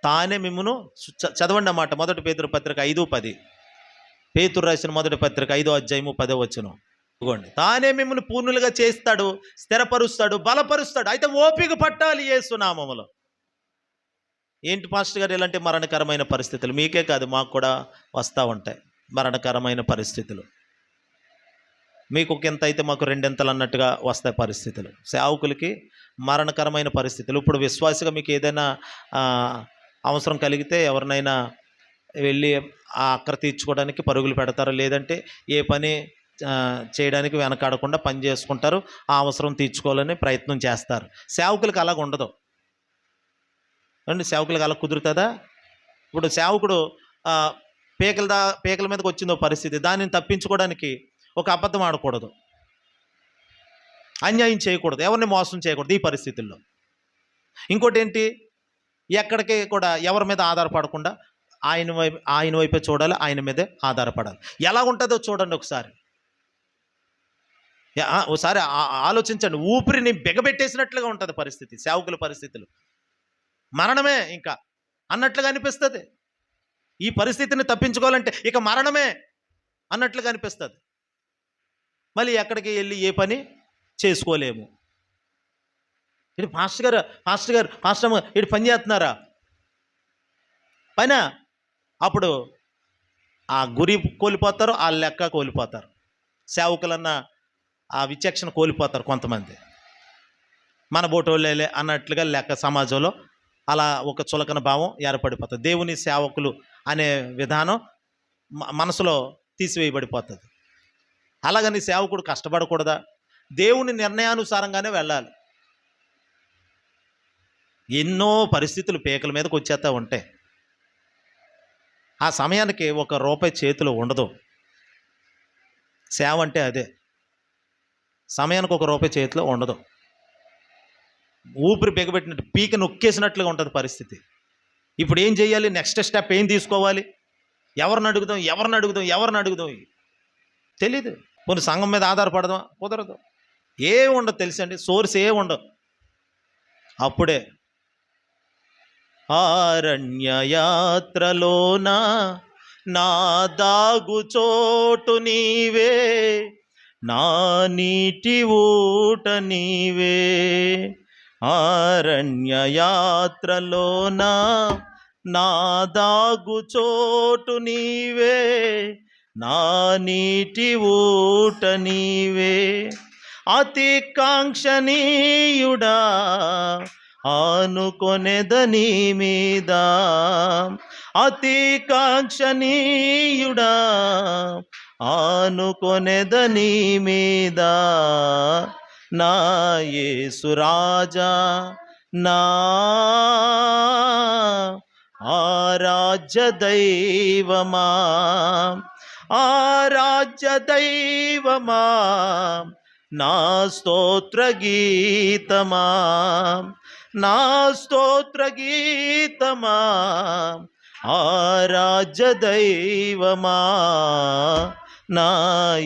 Speaker 1: తానే మిమ్మును చదవండి అన్నమాట. 1 పేతురు పత్రిక 5:10. పేతురు రాసిన 1 పత్రిక 5వ అధ్యాయము 10వ వచనం. తానే మిమ్మల్ని పూర్ణులుగా చేస్తాడు, స్థిరపరుస్తాడు, బలపరుస్తాడు. అయితే ఓపిక పట్టాలి యేసునామములో. ఏంటి పాస్టర్ గారు ఇలాంటి మరణకరమైన పరిస్థితులు? మీకే కాదు, మాకు కూడా వస్తూ ఉంటాయి మరణకరమైన పరిస్థితులు. మీకు ఒక ఎంత అయితే మాకు రెండింతలు అన్నట్టుగా వస్తాయి పరిస్థితులు. సేవకులకి మరణకరమైన పరిస్థితులు. ఇప్పుడు విశ్వాసిగా మీకు ఏదైనా అవసరం కలిగితే ఎవరినైనా వెళ్ళి ఆ అక్కర తీర్చుకోవడానికి పరుగులు పెడతారు, లేదంటే ఏ పని చేయడానికి వెనకాడకుండా పని చేసుకుంటారు, ఆ అవసరం తీర్చుకోవాలని ప్రయత్నం చేస్తారు. సేవకులకు అలాగ ఉండదు అండి. సేవకులకు అలా కుదురుతుందా? ఇప్పుడు సేవకుడు పేకల మీదకి వచ్చిందో పరిస్థితి, దానిని తప్పించుకోవడానికి ఒక అబద్ధం ఆడకూడదు, అన్యాయం చేయకూడదు, ఎవరిని మోసం చేయకూడదు ఈ పరిస్థితుల్లో. ఇంకోటి ఏంటి? ఎక్కడికి కూడా ఎవరి మీద ఆధారపడకుండా ఆయన వైపే చూడాలి, ఆయన మీదే ఆధారపడాలి. ఎలా ఉంటుందో చూడండి ఒకసారి ఆలోచించండి. ఊపిరిని బిగబెట్టేసినట్లుగా ఉంటుంది పరిస్థితి, సేవకుల పరిస్థితులు. మరణమే ఇంకా అన్నట్లుగా అనిపిస్తుంది. ఈ పరిస్థితిని తప్పించుకోవాలంటే ఇక మరణమే అన్నట్లుగా అనిపిస్తుంది. మళ్ళీ ఎక్కడికి వెళ్ళి ఏ పని చేసుకోలేము. ఇటు పాస్టర్ ఇటు పని చేస్తున్నారా? పైన అప్పుడు ఆ గురి కోల్పోతారు, ఆ లెక్క కోల్పోతారు. సేవకులన్న ఆ విచక్షణ కోల్పోతారు కొంతమంది. మన బోటోళ్ళే అన్నట్లుగా లెక్క సమాజంలో అలా ఒక చులకన భావం ఏర్పడిపోతుంది. దేవుని సేవకులు అనే విధానం మనసులో తీసివేయబడిపోతుంది. అలాగని సేవకుడు కష్టపడకూడదా? దేవుని నిర్ణయానుసారంగానే వెళ్ళాలి. ఎన్నో పరిస్థితులు పేకల మీదకి వచ్చేస్తూ ఉంటాయి. ఆ సమయానికి ₹1 చేతిలో ఉండదు. సేవ అంటే అదే. సమయానికి ₹1 చేతిలో ఉండదు. ఊపిరి బిగబెట్టినట్టు పీక నొక్కేసినట్లుగా ఉంటుంది పరిస్థితి. ఇప్పుడు ఏం చేయాలి? నెక్స్ట్ స్టెప్ ఏం తీసుకోవాలి? ఎవరిని అడుగుదాం తెలీదు. కొన్ని సంఘం మీద ఆధారపడదాం, కుదరదు. ఏమి ఉండదు తెలుసండి, సోర్స్ ఏమి ఉండదు. అప్పుడే అరణ్యయాత్రలోన నా దాగు చోటు నీవే, నా నీటి ఊట నీవే. అరణ్యయాత్రలోన నా దాగు చోటు నీవే, నా నీటి ఊట నీవే. అతి కాంక్షణీయుడా ఆనుకొనెదని మీద, అతి కాంక్షణీయుడా ఆనుకొనెదని మీద. నా యేసు రాజా, నా ఆరాధ్య దైవమా, ఆరాధ్య దైవమా, నా స్తోత్ర గీతమా, నా స్తోత్ర గీతమా, ఆరాధ్య దైవమా, నా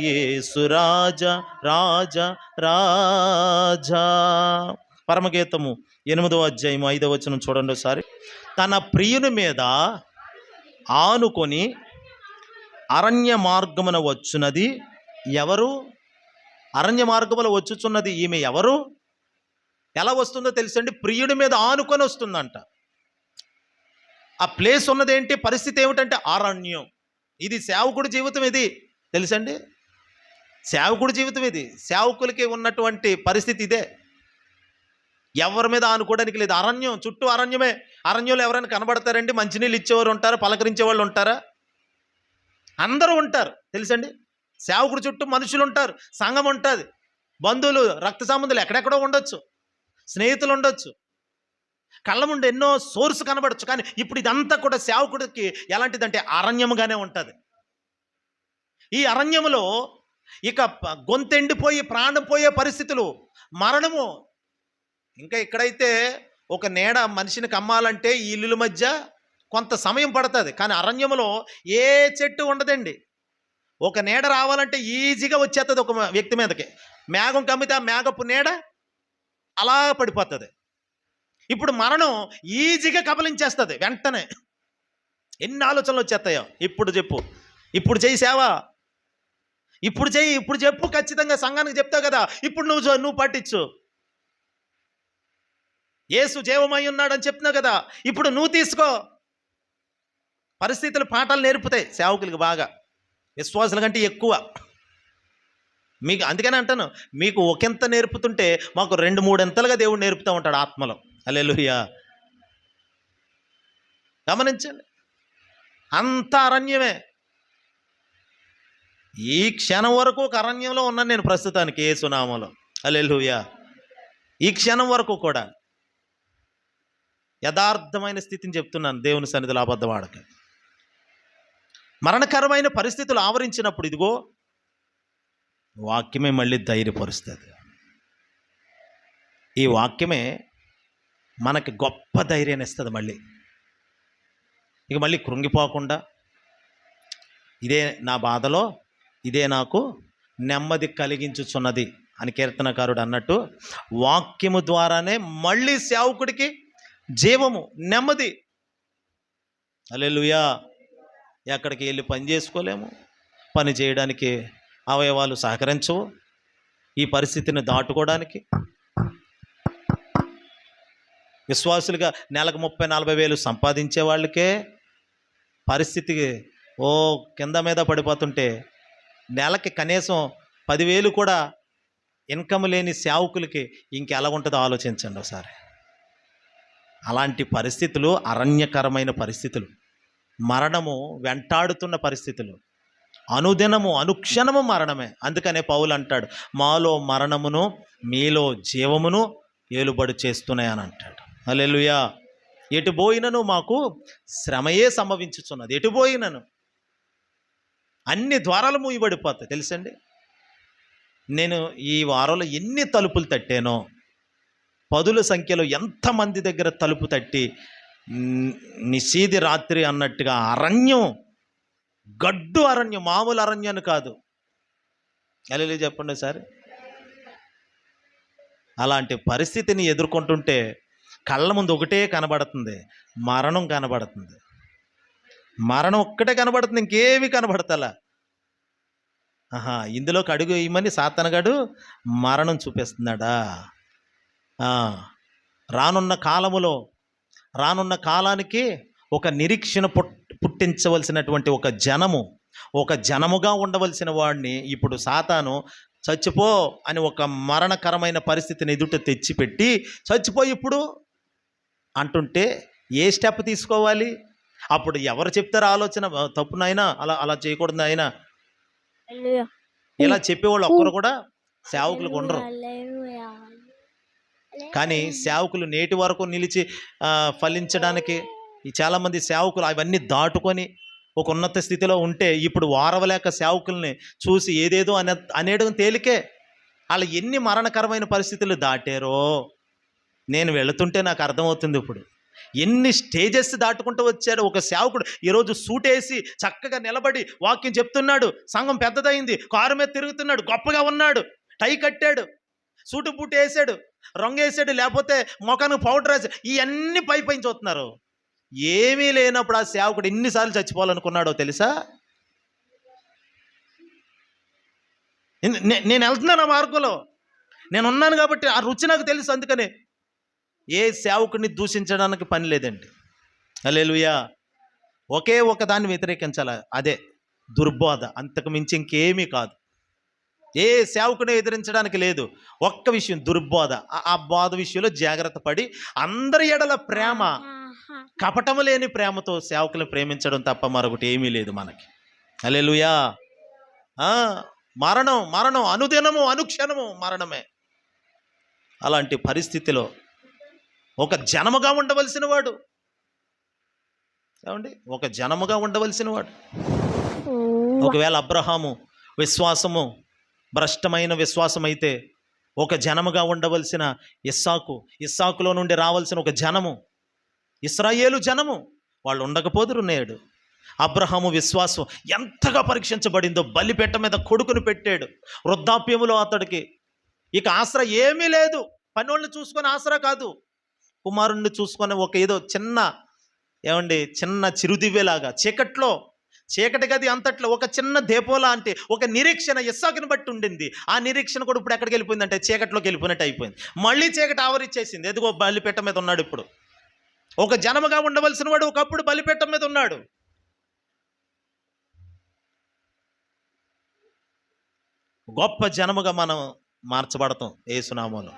Speaker 1: యేసు రాజా రాజా రాజా. పరమగీతము 8వ అధ్యాయము 5వ వచనం చూడండి ఒకసారి. తన ప్రియుని మీద ఆనుకొని అరణ్య మార్గమున వచ్చున్నది ఎవరు? అరణ్య మార్గములో వచ్చుచున్నది ఈమె ఎవరు? ఎలా వస్తుందో తెలుసండి? ప్రియుడి మీద ఆనుకొని వస్తుందంట. ఆ ప్లేస్ ఉన్నదేంటి? పరిస్థితి ఏమిటంటే అరణ్యం. ఇది సేవకుడి జీవితం. ఇది తెలుసండి, సేవకుడి జీవితం ఇది. సేవకులకి ఉన్నటువంటి పరిస్థితి ఇదే. ఎవరి మీద ఆనుకోవడానికి లేదు. అరణ్యం, చుట్టూ అరణ్యమే. అరణ్యంలో ఎవరైనా కనబడతారండి? మంచినీళ్ళు ఇచ్చేవారు ఉంటారా? పలకరించే వాళ్ళు ఉంటారా? అందరూ ఉంటారు తెలుసండి. సేవకుడి చుట్టూ మనుషులు ఉంటారు, సంఘం ఉంటుంది. బంధువులు, రక్త సంబంధులు ఎక్కడెక్కడో ఉండొచ్చు, స్నేహితులు ఉండొచ్చు, కళ్ళ ముందు ఎన్నో సోర్స్ కనబడచ్చు. కానీ ఇప్పుడు ఇదంతా కూడా సేవకుడికి ఎలాంటిదంటే అరణ్యముగానే ఉంటుంది. ఈ అరణ్యములో ఇక గొంతెండిపోయి ప్రాణం పోయే పరిస్థితులు, మరణము. ఇంకా ఇక్కడైతే ఒక నీడ మనిషిని కమ్మాలంటే ఈ ఇల్లుల మధ్య కొంత సమయం పడుతుంది. కానీ అరణ్యములో ఏ చెట్టు ఉండదండి. ఒక నీడ రావాలంటే ఈజీగా వచ్చేస్తుంది ఒక వ్యక్తి మీదకి. మేఘం కమ్మితే ఆ మేఘపు నీడ అలా పడిపోతుంది. ఇప్పుడు మరణం ఈజీగా కబలించేస్తుంది వెంటనే. ఎన్ని ఆలోచనలు వచ్చేస్తాయో. ఇప్పుడు చెప్పు, ఇప్పుడు చేయి సేవ, ఇప్పుడు చెయ్యి, ఇప్పుడు చెప్పు, ఖచ్చితంగా సంఘానికి చెప్తావు కదా, ఇప్పుడు నువ్వు పట్టించు. యేసు జీవమై ఉన్నాడని చెప్తున్నావు కదా, ఇప్పుడు నువ్వు తీసుకో. పరిస్థితులు పాఠాలు నేర్పుతాయి సేవకులకి బాగా, విశ్వాసుల కంటే ఎక్కువ. మీకు అందుకని అంటాను, మీకు ఒకంత నేర్పుతుంటే మాకు 2-3 ఎంతలుగా దేవుడు నేర్పుతూ ఉంటాడు ఆత్మలో. హల్లెలూయా. గమనించండి, అంత అరణ్యమే. ఈ క్షణం వరకు ఒక అరణ్యంలో ఉన్నాను నేను ప్రస్తుతానికి యేసు నామములో. హల్లెలూయా. ఈ క్షణం వరకు కూడా యథార్థమైన స్థితిని చెప్తున్నాను, దేవుని సన్నిధిలో అబద్ధం ఆడక. మరణకరమైన పరిస్థితులు ఆవరించినప్పుడు ఇదిగో వాక్యమే మళ్ళీ ధైర్యపరుస్తుంది. ఈ వాక్యమే మనకి గొప్ప ధైర్యాన్ని ఇస్తుంది. మళ్ళీ కృంగిపోకుండా, ఇదే నా బాధలో ఇదే నాకు నెమ్మది కలిగించుచున్నది అని కీర్తనకారుడు అన్నట్టు, వాక్యము ద్వారానే మళ్ళీ సేవకుడికి జీవము, నెమ్మది. హల్లెలూయా. ఎక్కడికి వెళ్ళి పని చేసుకోలేము, పని చేయడానికి అవయవాలు సహకరించవు. ఈ పరిస్థితిని దాటుకోవడానికి విశ్వాసులుగా నెలకు 30-40 వేలు సంపాదించే వాళ్ళకే పరిస్థితికి కింద మీద పడిపోతుంటే, నెలకి కనీసం 10,000 కూడా ఇన్కమ్ లేని సేవకులకి ఇంకెలా ఉంటుందో ఆలోచించండి ఒకసారి. అలాంటి పరిస్థితులు అరణ్యకరమైన పరిస్థితులు, మరణము వెంటాడుతున్న పరిస్థితులు, అనుదినము అనుక్షణము మరణమే. అందుకనే పౌలు అంటాడు, మాలో మరణమును మీలో జీవమును ఏలుబడి చేస్తున్నాయని అంటాడు. హల్లెలూయా. ఎటు పోయినను మాకు శ్రమయే సంభవించుచున్నది. ఎటు పోయినను అన్ని ద్వారాలు మూయబడిపోతాయి. తెలుసండి, నేను ఈ వారంలో ఎన్ని తలుపులు తట్టానో, 10ల సంఖ్యలో ఎంతమంది దగ్గర తలుపు తట్టి నిశీది రాత్రి అన్నట్టుగా అరణ్యం, గడ్డు అరణ్యం, మామూలు అరణ్యాన్ని కాదు. హల్లెలూయా చెప్పండి సార్. అలాంటి పరిస్థితిని ఎదుర్కొంటుంటే కళ్ళ ముందు ఒకటే కనబడుతుంది, మరణం కనబడుతుంది. మరణం ఒక్కటే కనబడుతుంది, ఇంకేమి కనబడతలా. ఇందులోకి అడుగు వేయమని సాతానుగాడు మరణం చూపిస్తున్నాడా? రానున్న కాలములో, రానున్న కాలానికి ఒక నిరీక్షణ పుట్టించవలసినటువంటి ఒక జనముగా ఉండవలసిన వాడిని ఇప్పుడు సాతాను చచ్చిపో అని ఒక మరణకరమైన పరిస్థితిని ఎదుట తెచ్చిపెట్టి, చచ్చిపో ఇప్పుడు అంటుంటే ఏ స్టెప్ తీసుకోవాలి? అప్పుడు ఎవరు చెప్తారు ఆలోచన? తప్పునైనా అలా చేయకూడదు నాయనా, ఇలా చెప్పేవాళ్ళు ఒక్కరు కూడా సేవకులకు ఉండరు. కానీ సేవకులు నేటి వరకు నిలిచి ఫలించడానికి చాలామంది సేవకులు అవన్నీ దాటుకొని ఒక ఉన్నత స్థితిలో ఉంటే, ఇప్పుడు వారవలేక సేవకుల్ని చూసి ఏదేదో అనేయడం తేలికే. వాళ్ళు ఎన్ని మరణకరమైన పరిస్థితులు దాటారో నేను వెళుతుంటే నాకు అర్థమవుతుంది. ఇప్పుడు ఎన్ని స్టేజెస్ దాటుకుంటూ వచ్చాడు ఒక సేవకుడు. ఈరోజు సూట్ వేసి చక్కగా నిలబడి వాక్యం చెప్తున్నాడు, సంఘం పెద్దదైంది, కారు మీద తిరుగుతున్నాడు, గొప్పగా ఉన్నాడు, టై కట్టాడు, సూటు బూటు వేసాడు, రంగు వేసాడు, లేకపోతే మొఖానికి పౌడర్ వేసాడు, ఇవన్నీ పై చూస్తున్నారు. ఏమీ లేనప్పుడు ఆ సేవకుడు ఎన్నిసార్లు చచ్చిపోవాలనుకున్నాడో తెలుసా? నేను వెళ్తున్నాను ఆ మార్గంలో, నేను ఉన్నాను కాబట్టి ఆ రుచి నాకు తెలుసు. అందుకనే ఏ సేవకుడిని దూషించడానికి పని లేదండి. హల్లెలూయా. ఒకే ఒక దాన్ని వ్యతిరేకించాలి, అదే దుర్బోధ. అంతకు మించి ఇంకేమీ కాదు. ఏ సేవకుని ఎదిరించడానికి లేదు. ఒక్క విషయం, దుర్బోధ. ఆ బోధ విషయంలో జాగ్రత్త పడి అందరి ఎడల ప్రేమ, కపటము లేని ప్రేమతో సేవకులను ప్రేమించడం తప్ప మరొకటి ఏమీ లేదు మనకి. హల్లెలూయా. మరణం మరణం, అనుదినము అనుక్షణము మరణమే. అలాంటి పరిస్థితిలో ఒక జనముగా ఉండవలసిన వాడు, ఏమండి, ఒక జనముగా ఉండవలసిన వాడు. ఒకవేళ అబ్రహాము విశ్వాసము భ్రష్టమైన విశ్వాసం అయితే ఒక జనముగా ఉండవలసిన ఇస్సాకులో నుండి రావాల్సిన ఒక జనము, ఇశ్రాయేలు జనము, వాళ్ళు ఉండకపోదురు నేడు. అబ్రహాము విశ్వాసం ఎంతగా పరీక్షించబడిందో, బలిపెట్ట మీద కొడుకును పెట్టాడు. వృద్ధాప్యములో అతడికి ఇక ఆసరా ఏమీ లేదు. పనోళ్ళని చూసుకొని ఆసరా కాదు, కుమారుణ్ణి చూసుకొని ఒక ఏదో చిన్న చిరుదివ్వెలాగా చీకటి గది అంతట్లో ఒక చిన్న దీపంలా, అంటే ఒక నిరీక్షణ ఇస్సాకుని బట్టి ఉండింది. ఆ నిరీక్షణ కూడా ఇప్పుడు ఎక్కడికి వెళ్ళిపోయిందంటే చీకట్లోకి వెళ్ళిపోయినట్టు అయిపోయింది. మళ్ళీ చీకటి ఆవరిచ్చేసింది. ఎదుగో బలిపెట్ట మీద ఉన్నాడు. ఇప్పుడు ఒక జనముగా ఉండవలసిన వాడు ఒకప్పుడు బలిపెట్ట మీద ఉన్నాడు. గొప్ప జనముగా మనం మార్చబడతాం యేసు నామములో.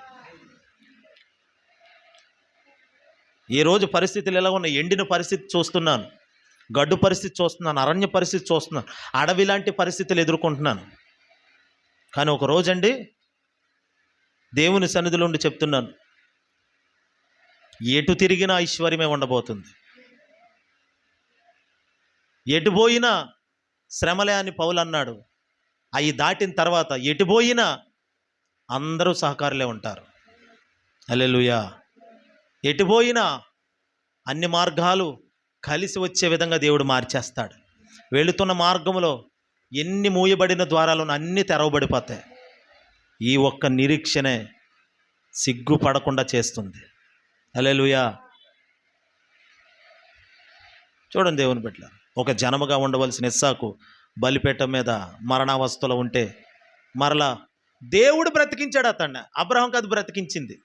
Speaker 1: ఈరోజు పరిస్థితులు ఎలా ఉన్నాయి? ఎండిన పరిస్థితి చూస్తున్నాను, గడ్డు పరిస్థితి చూస్తున్నాను, అరణ్య పరిస్థితి చూస్తున్నాను, అడవి లాంటి పరిస్థితులు ఎదుర్కొంటున్నాను. కానీ ఒక రోజండి దేవుని సన్నిధిలో ఉండి చెప్తున్నాను, ఎటు తిరిగినా ఐశ్వర్యమే ఉండబోతుంది. ఎటు పోయినా శ్రమలే అని పౌలు అన్నాడు. అవి దాటిన తర్వాత ఎటు పోయినా అందరూ సహకారులే ఉంటారు. హల్లెలూయా. ఎటు పోయినా అన్ని మార్గాలు కలిసి వచ్చే విధంగా దేవుడు మార్చేస్తాడు. వెళుతున్న మార్గంలో ఎన్ని మూయబడిన ద్వారాలను అన్నీ తెరవబడిపోతాయి. ఈ ఒక్క నిరీక్షణే సిగ్గుపడకుండా చేస్తుంది. హల్లెలూయా. చూడండి దేవుని బిడ్డలారా, ఒక జనముగా ఉండవలసిన ఇస్సాకు బలిపీఠ మీద మరణావస్థలో ఉంటే మరలా దేవుడు బ్రతికించాడు అతన్ని. అబ్రహాంకి అది బ్రతికించింది.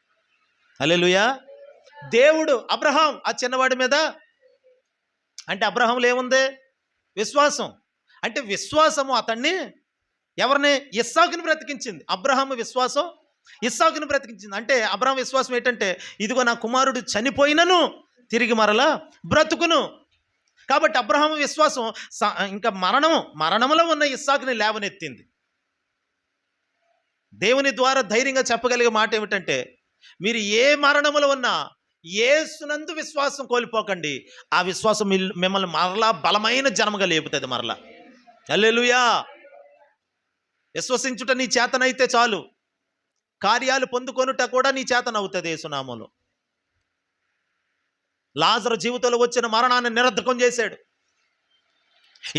Speaker 1: హల్లెలూయా. దేవుడు అబ్రహాం ఆ చిన్నవాడి మీద, అంటే అబ్రహాంలో ఏముంది? విశ్వాసం. అంటే విశ్వాసము అతన్ని, ఎవరిని? ఇస్సాకుని బ్రతికించింది. అబ్రహాము విశ్వాసం ఇస్సాకుని బ్రతికించింది. అంటే అబ్రహాం విశ్వాసం ఏంటంటే, ఇదిగో నా కుమారుడు చనిపోయినను తిరిగి మరలా బ్రతుకును. కాబట్టి అబ్రహాము విశ్వాసం ఇంకా మరణములో ఉన్న ఇస్సాకుని లేవనెత్తింది. దేవుని ద్వారా ధైర్యంగా చెప్పగలిగే మాట ఏమిటంటే, మీరు ఏ మరణములో ఉన్నా యేసునందు విశ్వాసం కోల్పోకండి. ఆ విశ్వాసం మిమ్మల్ని మరలా బలమైన జనముగా లేపుతుంది. మరలా హల్లెలూయా. విశ్వసించుట నీ చేతనైతే చాలు, కార్యాలు పొందుకొనుట కూడా నీ చేతనవుతుంది యేసు నామములో. లాజరు జీవితంలో వచ్చిన మరణాన్ని నిరర్ధకం చేశాడు.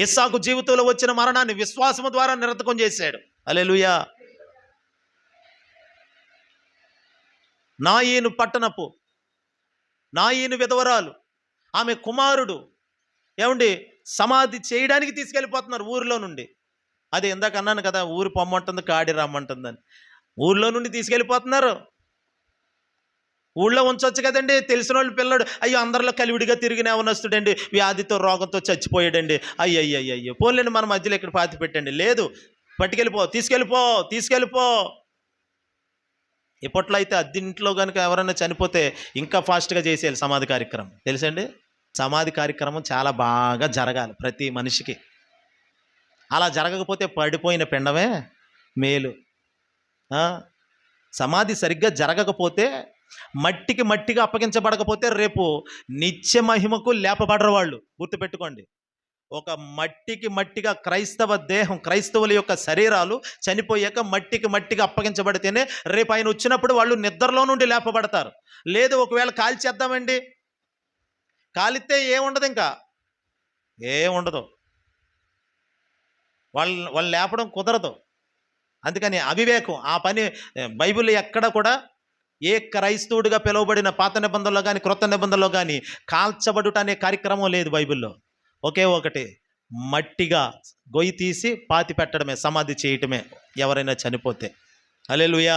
Speaker 1: ఇస్సాకు జీవితంలో వచ్చిన మరణాన్ని విశ్వాసము ద్వారా నిరర్ధకం చేశాడు. హల్లెలూయా. నాయీను పట్టణపు నాయీను విధవరాలు, ఆమె కుమారుడు సమాధి చేయడానికి తీసుకెళ్ళిపోతున్నారు ఊరిలో నుండి. అది ఇందాక అన్నాను కదా, ఊరు పొమ్మంటుంది కాడి రమ్మంటుందని. ఊరిలో నుండి తీసుకెళ్ళిపోతున్నారు. ఊళ్ళో ఉంచవచ్చు కదండి. తెలిసిన వాళ్ళు పిల్లడు, అయ్యో అందరిలో కలివిడిగా తిరిగిన యవనస్తుడండి, వ్యాధితో రోగంతో చచ్చిపోయాడండి, అయ్యో పోలేండి మన మధ్యలో ఇక్కడ పాతి పెట్టండి. లేదు, తీసుకెళ్ళిపో. ఇప్పట్లో అయితే అద్దెంట్లో కనుక ఎవరైనా చనిపోతే ఇంకా ఫాస్ట్గా చేసేయాలి సమాధి కార్యక్రమం. తెలుసండి, సమాధి కార్యక్రమం చాలా బాగా జరగాలి ప్రతి మనిషికి. అలా జరగకపోతే పడిపోయిన పిండమే మేలు. సమాధి సరిగ్గా జరగకపోతే, మట్టిగా అప్పగించబడకపోతే రేపు నిత్య మహిమకు లేపబడరు వాళ్ళు. గుర్తుపెట్టుకోండి. ఒక మట్టిగా క్రైస్తవ దేహం, క్రైస్తవుల యొక్క శరీరాలు చనిపోయాక మట్టిగా అప్పగించబడితేనే రేపు ఆయన వచ్చినప్పుడు వాళ్ళు నిద్రలో నుండి లేపబడతారు. లేదు, ఒకవేళ కాల్చేద్దామండి, కాలితే ఏముండదు, ఇంకా ఏముండదు, వాళ్ళు లేపడం కుదరదు. అందుకని అవివేకం ఆ పని బైబిల్ ఎక్కడ కూడా ఏ క్రైస్తవుడిగా పిలువబడిన పాత నిబంధనలో కానీ క్రొత్త నిబంధనలో కానీ కాల్చబడుట అనే కార్యక్రమం లేదు బైబిల్లో. ఒకే ఒకటి, మట్టిగా గొయ్యి తీసి పాతి పెట్టడమే, సమాధి చేయటమే ఎవరైనా చనిపోతే. హల్లెలూయా.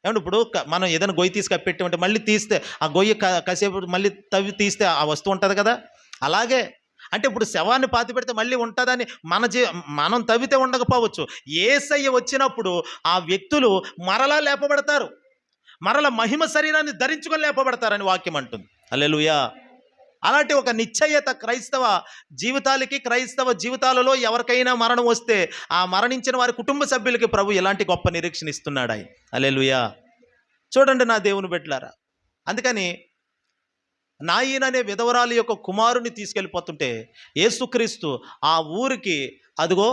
Speaker 1: ఏమంటే ఇప్పుడు మనం ఏదైనా గొయ్యి తీసి కప్పెట్టామంటే మళ్ళీ తీస్తే ఆ గొయ్యి కాసేపు మళ్ళీ తవ్వి తీస్తే ఆ వస్తువు ఉంటుంది కదా. అలాగే అంటే ఇప్పుడు శవాన్ని పాతి పెడితే మళ్ళీ ఉంటుందని మనం తవ్వితే ఉండకపోవచ్చు. యేసయ్య వచ్చినప్పుడు ఆ వ్యక్తులు మరలా లేపబడతారు, మరలా మహిమ శరీరాన్ని ధరించుకొని లేపబడతారని వాక్యం అంటుంది. హల్లెలూయా. అలాంటి ఒక నిశ్చయత క్రైస్తవ జీవితాలలో ఎవరికైనా మరణం వస్తే ఆ మరణించిన వారి కుటుంబ సభ్యులకి ప్రభు ఎలాంటి గొప్ప నిరీక్షణ ఇస్తున్నాడు ఆయన. హల్లెలూయా. చూడండి నా దేవుని బిడ్డలారా, అందుకని నాయీన్ అనే విధవరాలి యొక్క కుమారుని తీసుకెళ్ళిపోతుంటే యేసుక్రీస్తు ఆ ఊరికి అదిగో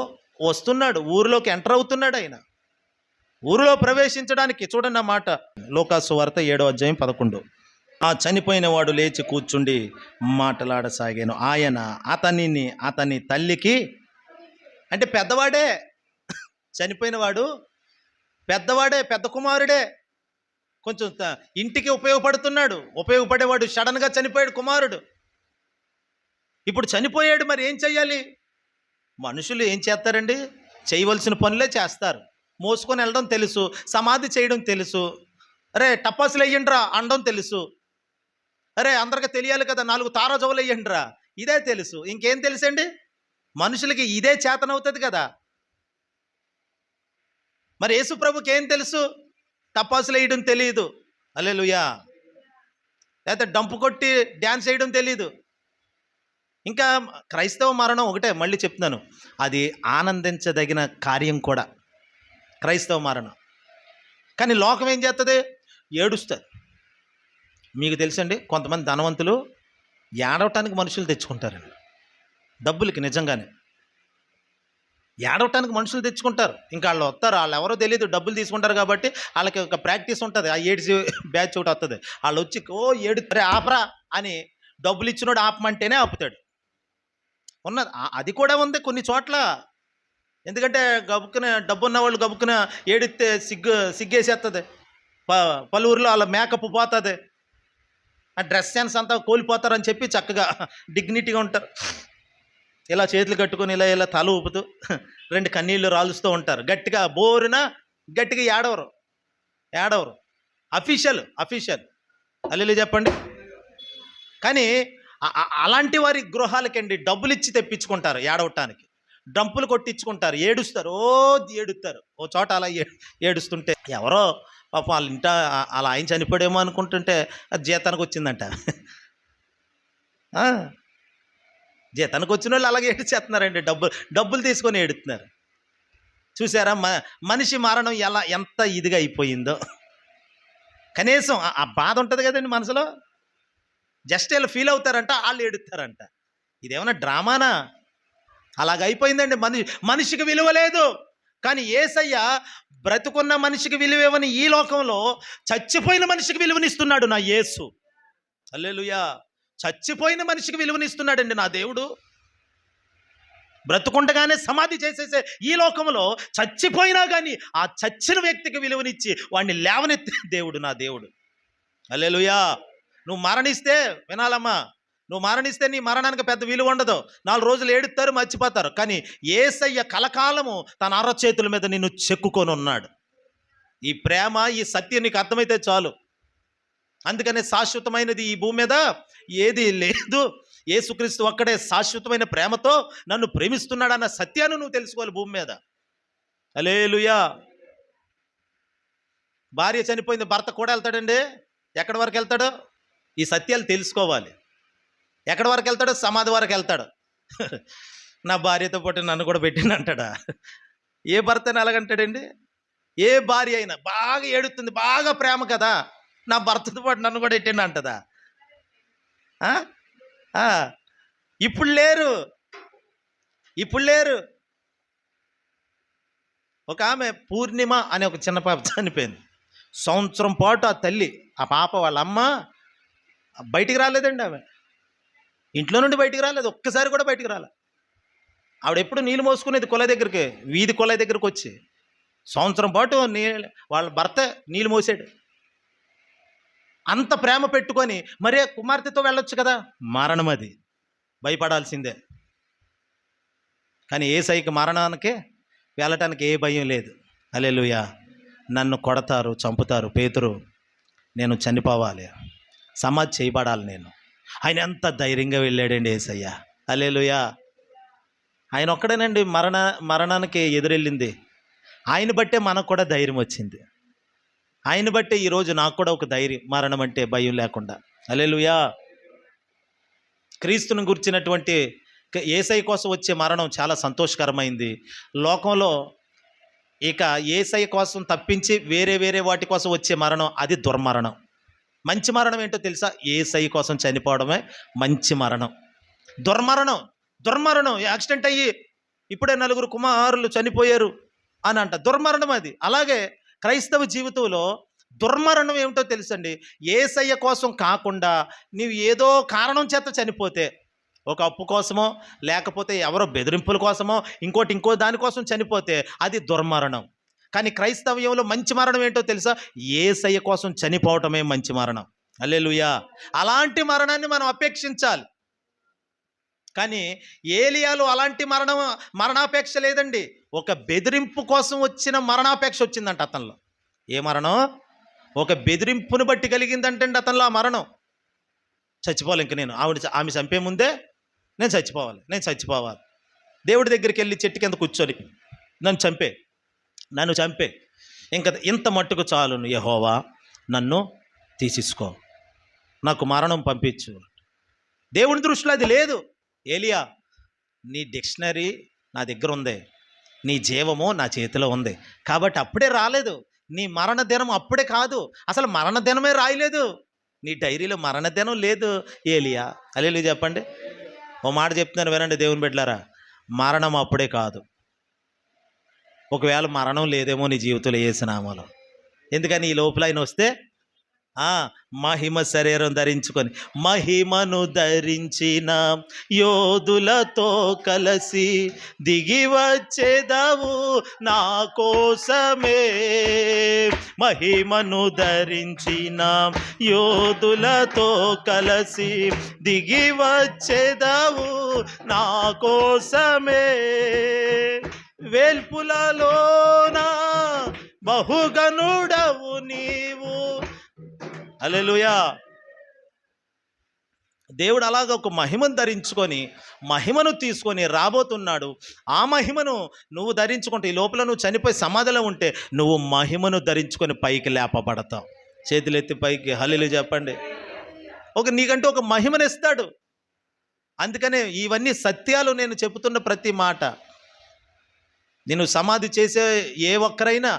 Speaker 1: వస్తున్నాడు, ఊరిలోకి ఎంటర్ అవుతున్నాడు. ఆయన ఊరిలో ప్రవేశించడానికి చూడండి ఆ మాట, లూకాసు వార్త 7:11. ఆ చనిపోయిన వాడు లేచి కూర్చుండి మాట్లాడసాగాను. ఆయన అతని తల్లికి, అంటే పెద్దవాడే, చనిపోయిన వాడు పెద్దవాడే, పెద్ద కుమారుడే, కొంచెం ఇంటికి ఉపయోగపడేవాడు. సడన్గా చనిపోయాడు కుమారుడు. ఇప్పుడు చనిపోయాడు, మరి ఏం చెయ్యాలి? మనుషులు ఏం చేస్తారండి? చేయవలసిన పనులే చేస్తారు. మోసుకొని వెళ్ళడం తెలుసు, సమాధి చేయడం తెలుసు, అరే టపాసులు వెయ్యండిరా అనడం తెలుసు, అరే అందరికి తెలియాలి కదా 4 తారాజువలు వెయ్యండిరా, ఇదే తెలుసు. ఇంకేం తెలుసండి? మనుషులకి ఇదే చేతనవుతుంది కదా. మరి యేసు ప్రభుకి ఏం తెలుసు? టపాసులు వేయడం తెలియదు, హల్లెలూయా, లేకపోతే డంపు కొట్టి డ్యాన్స్ వేయడం తెలియదు. ఇంకా క్రైస్తవ మరణం ఒకటే, మళ్ళీ చెప్తున్నాను, అది ఆనందించదగిన కార్యం కూడా క్రైస్తవ మరణం. కానీ లోకం ఏం చేస్తుంది? ఏడుస్తుంది. మీకు తెలుసండి, కొంతమంది ధనవంతులు ఏడవటానికి మనుషులు తెచ్చుకుంటారండి, డబ్బులకి. నిజంగానే ఏడవటానికి మనుషులు తెచ్చుకుంటారు. ఇంకా వాళ్ళు వస్తారు, వాళ్ళు ఎవరో తెలియదు, డబ్బులు తీసుకుంటారు కాబట్టి వాళ్ళకి ఒక ప్రాక్టీస్ ఉంటుంది. ఆ ఏడ్చి బ్యాచ్ ఒకటి వస్తుంది, వాళ్ళు వచ్చి ఏడుతారే ఆపరా అని డబ్బులు ఇచ్చినోడు ఆపమంటేనే ఆపుతాడు. ఉన్నది అది కూడా ఉంది కొన్ని చోట్ల. ఎందుకంటే గబుక్కున డబ్బు ఉన్న వాళ్ళు గబుక్కున ఏడిస్తే సిగ్గేసేస్తుంది. పలువురిలో వాళ్ళ మేకప్ పోతుంది, ఆ డ్రెస్ సెన్స్ అంతా కోల్పోతారని చెప్పి చక్కగా డిగ్నిటీగా ఉంటారు. ఇలా చేతులు కట్టుకొని ఇలా తల ఊపుతూ 2 కన్నీళ్ళు రాలుస్తూ ఉంటారు. గట్టిగా బోరున గట్టిగా ఏడవరు. అఫీషియల్ హల్లెలూయా చెప్పండి. కానీ అలాంటి వారి గృహాలకండి డబ్బులు ఇచ్చి తెప్పించుకుంటారు ఏడవటానికి, డంపులు కొట్టించుకుంటారు, ఏడుస్తారు, ఏడుస్తారు. ఓ చోట అలా ఏడుస్తుంటే ఎవరో పాపం వాళ్ళ ఇంట అలా ఆయన చనిపోయాడేమో అనుకుంటుంటే అది జీతానికి వచ్చిందంట. జీతానికి వచ్చిన వాళ్ళు అలాగే ఏడ్చేస్తున్నారండి, డబ్బులు తీసుకొని ఏడుతున్నారు. చూసారా మనిషి మరణం ఎంత ఇదిగా అయిపోయిందో. కనీసం ఆ బాధ ఉంటుంది కదండి మనసులో. జస్ట్ వీళ్ళు ఫీల్ అవుతారంట, వాళ్ళు ఏడుస్తారంట. ఇదేమన్నా డ్రామానా? అలాగైపోయిందండి. మనిషికి విలువ లేదు. కానీ యేసయ్య బ్రతుకున్న మనిషికి విలువని ఈ లోకంలో చచ్చిపోయిన మనిషికి విలువనిస్తున్నాడు నా యేసు. హల్లెలూయా. చచ్చిపోయిన మనిషికి విలువనిస్తున్నాడండి నా దేవుడు. బ్రతుకుండగానే సమాధి చేసేసే ఈ లోకంలో చచ్చిపోయినా కానీ ఆ చచ్చిన వ్యక్తికి విలువనిచ్చి వాడిని లేవనెత్తే దేవుడు నా దేవుడు. హల్లెలూయా. నువ్వు మరణిస్తే వినాలమ్మా, నువ్వు మరణిస్తే నీ మరణానికి పెద్ద విలువ ఉండదు. 4 రోజులు ఏడుస్తారు, మర్చిపోతారు. కానీ యేసయ్య కలకాలము తన అరచేతుల మీద నిన్ను చెక్కుకొని ఉన్నాడు. ఈ ప్రేమ, ఈ సత్యం నీకు అర్థమైతే చాలు. అందుకనే శాశ్వతమైనది ఈ భూమి మీద ఏది లేదు. యేసుక్రీస్తు ఒక్కడే శాశ్వతమైన ప్రేమతో నన్ను ప్రేమిస్తున్నాడన్న సత్యాన్ని నువ్వు తెలుసుకోవాలి భూమి మీద. హల్లెలూయా. భార్య చనిపోయింది, భర్త కూడా వెళ్తాడండి. ఎక్కడి వరకు వెళ్తాడో ఈ సత్యాలు తెలుసుకోవాలి. ఎక్కడి వరకు వెళ్తాడో? సమాధి వరకు వెళ్తాడు. నా భార్యతో పాటు నన్ను కూడా పెట్టింది అంటాడా? ఏ భర్తని ఎలాగంటాడండి? ఏ భార్య అయినా బాగా ఏడుతుంది, బాగా ప్రేమ కదా, నా భర్తతో పాటు నన్ను కూడా పెట్టింది అంటదా? ఇప్పుడు లేరు. ఒక ఆమె పూర్ణిమ అనే ఒక చిన్న పాప చనిపోయింది. సంవత్సరం పాటు ఆ తల్లి, ఆ పాప వాళ్ళ అమ్మ బయటికి రాలేదండి. ఆమె ఇంట్లో నుండి బయటికి రాలేదు, ఒక్కసారి కూడా బయటికి రాలే. ఆవిడ ఎప్పుడు నీళ్ళు మోసుకునేది కొల దగ్గరికి, వీధి కొల దగ్గరికి వచ్చి సంవత్సరం పాటు వాళ్ళ భర్త నీళ్ళు మోసాడు. అంత ప్రేమ పెట్టుకొని మరే కుమార్తెతో వెళ్ళొచ్చు కదా. మరణం అది, భయపడాల్సిందే. కానీ యేసయ్యకి మరణానికి వెళ్ళటానికి ఏ భయం లేదు. హల్లెలూయా. నన్ను కొడతారు, చంపుతారు, పేతురు, నేను చనిపోవాలి, సమాధి చేయబడాలి నేను. ఆయన ఎంత ధైర్యంగా వెళ్ళాడండి యేసయ్య. హల్లెలూయా. ఆయన ఒక్కడేనండి మరణానికి ఎదురెళ్ళింది. ఆయన బట్టే మనకు కూడా ధైర్యం వచ్చింది. ఆయన బట్టే ఈరోజు నాకు కూడా ఒక ధైర్యం, మరణం అంటే భయం లేకుండా. హల్లెలూయా. క్రీస్తుని గురించినటువంటి యేసయ్య కోసం వచ్చే మరణం చాలా సంతోషకరమైంది. లోకంలో ఇక యేసయ్య కోసం తప్పించి వేరే వేరే వాటి కోసం వచ్చే మరణం అది దుర్మరణం. మంచి మరణం ఏంటో తెలుసా? యేసయ్య కోసం చనిపోవడమే మంచి మరణం. దుర్మరణం యాక్సిడెంట్ అయ్యి ఇప్పుడే 4 కుమారులు చనిపోయారు అని అంట, దుర్మరణం అది. అలాగే క్రైస్తవ జీవితంలో దుర్మరణం ఏమిటో తెలుసండి? యేసయ్య కోసం కాకుండా నీవు ఏదో కారణం చేత చనిపోతే, ఒక అప్పు కోసమో లేకపోతే ఎవరో బెదిరింపుల కోసమో ఇంకో దానికోసం చనిపోతే అది దుర్మరణం. కానీ క్రైస్తవ్యంలో మంచి మరణం ఏంటో తెలుసా? యేసయ్య కోసం చనిపోవటమే మంచి మరణం. హల్లెలూయా. అలాంటి మరణాన్ని మనం అపేక్షించాలి. కానీ ఏలియాలో అలాంటి మరణాపేక్ష లేదండి. ఒక బెదిరింపు కోసం వచ్చిన మరణాపేక్ష వచ్చిందంట అతనిలో. ఏ మరణం? ఒక బెదిరింపును బట్టి కలిగిందంటే అతనిలో ఆ మరణం. చచ్చిపోవాలి ఇంక నేను, ఆమె చంపే ముందే నేను చచ్చిపోవాలి. దేవుడి దగ్గరికి వెళ్ళి చెట్టు కింద కూర్చొని నన్ను చంపే ఇంకా ఇంత మట్టుకు చాలును యెహోవా, నన్ను తీసేసుకో, నాకు మరణం పంపించు. దేవుని దృష్టిలో అది లేదు. ఏలియా, నీ డిక్షనరీ నా దగ్గర ఉంది, నీ జీవము నా చేతిలో ఉంది, కాబట్టి అప్పుడే రాలేదు. నీ మరణ దినం అప్పుడే కాదు, అసలు మరణ దినమే రాయలేదు, నీ డైరీలో మరణ దినం లేదు ఏలియా. హల్లెలూయా చెప్పండి. ఓ మాట చెప్తున్నాను వినండి దేవుని బిడ్డలారా, మరణం అప్పుడే కాదు. ఒకవేళ మరణం లేదేమో నీ జీవితంలో యేసు నామములో. ఎందుకని ఈ లోపల ఆయన వస్తే మహిమ శరీరం ధరించుకొని, మహిమను ధరించిన యోధులతో కలిసి దిగి వచ్చేదావు నా కోసమే. మహిమను ధరించిన యోధులతో కలిసి దిగి వచ్చేదావు నా కోసమే. వేల్పులలోన బహుగనుడవు నీవు. హల్లెలూయా. దేవుడు అలాగ ఒక మహిమను ధరించుకొని మహిమను తీసుకొని రాబోతున్నాడు. ఆ మహిమను నువ్వు ధరించుకుంటే, ఈ లోపల నువ్వు చనిపోయి సమాధిలో ఉంటే నువ్వు మహిమను ధరించుకొని పైకి లేపబడతావు. చేతులెత్తి పైకి హల్లెలూయా చెప్పండి. నీకంటే ఒక మహిమను ఇస్తాడు. అందుకనే ఇవన్నీ సత్యాలు. నేను చెబుతున్న ప్రతి మాట, నేను సమాధి చేసే ఏ ఒక్కరైనా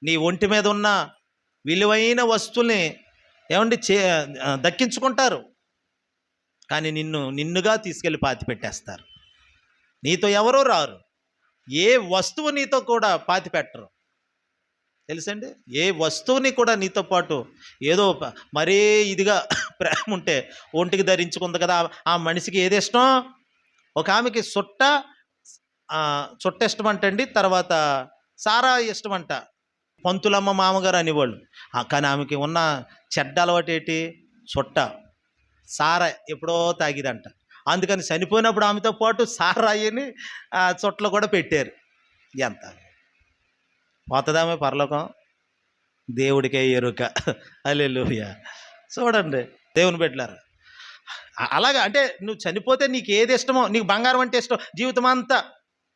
Speaker 1: నీ ఒంటి మీద ఉన్న విలువైన వస్తువుల్ని దక్కించుకుంటారు, కానీ నిన్నుగా తీసుకెళ్ళి పాతి పెట్టేస్తారు. నీతో ఎవరో రారు, ఏ వస్తువు నీతో కూడా పాతి పెట్టరు. తెలుసండి, ఏ వస్తువుని కూడా నీతో పాటు ఏదో మరీ ఇదిగా ప్రేమ ఉంటే ఒంటికి ధరించుకుంది కదా, ఆ మనిషికి ఏది ఇష్టం? ఒక ఆమెకి చుట్ట ఇష్టం అంటండి, తర్వాత సారా ఇష్టం అంట. పంతులమ్మ మామగారు అనేవాళ్ళు. కానీ ఆమెకి ఉన్న చెడ్డ అలవాటు ఏంటి? చుట్ట సారా ఎప్పుడో తాగిదంట. అందుకని చనిపోయినప్పుడు ఆమెతో పాటు సారాయిని చుట్టలు కూడా పెట్టారు. ఎంత పోతుందామె పరలోకం? దేవుడికే ఎరుక. హల్లెలూయా. చూడండి దేవుని బిడ్డలారా, అలాగా అంటే నువ్వు చనిపోతే నీకు ఏది ఇష్టమో, నీకు బంగారం అంటే ఇష్టం జీవితం అంతా,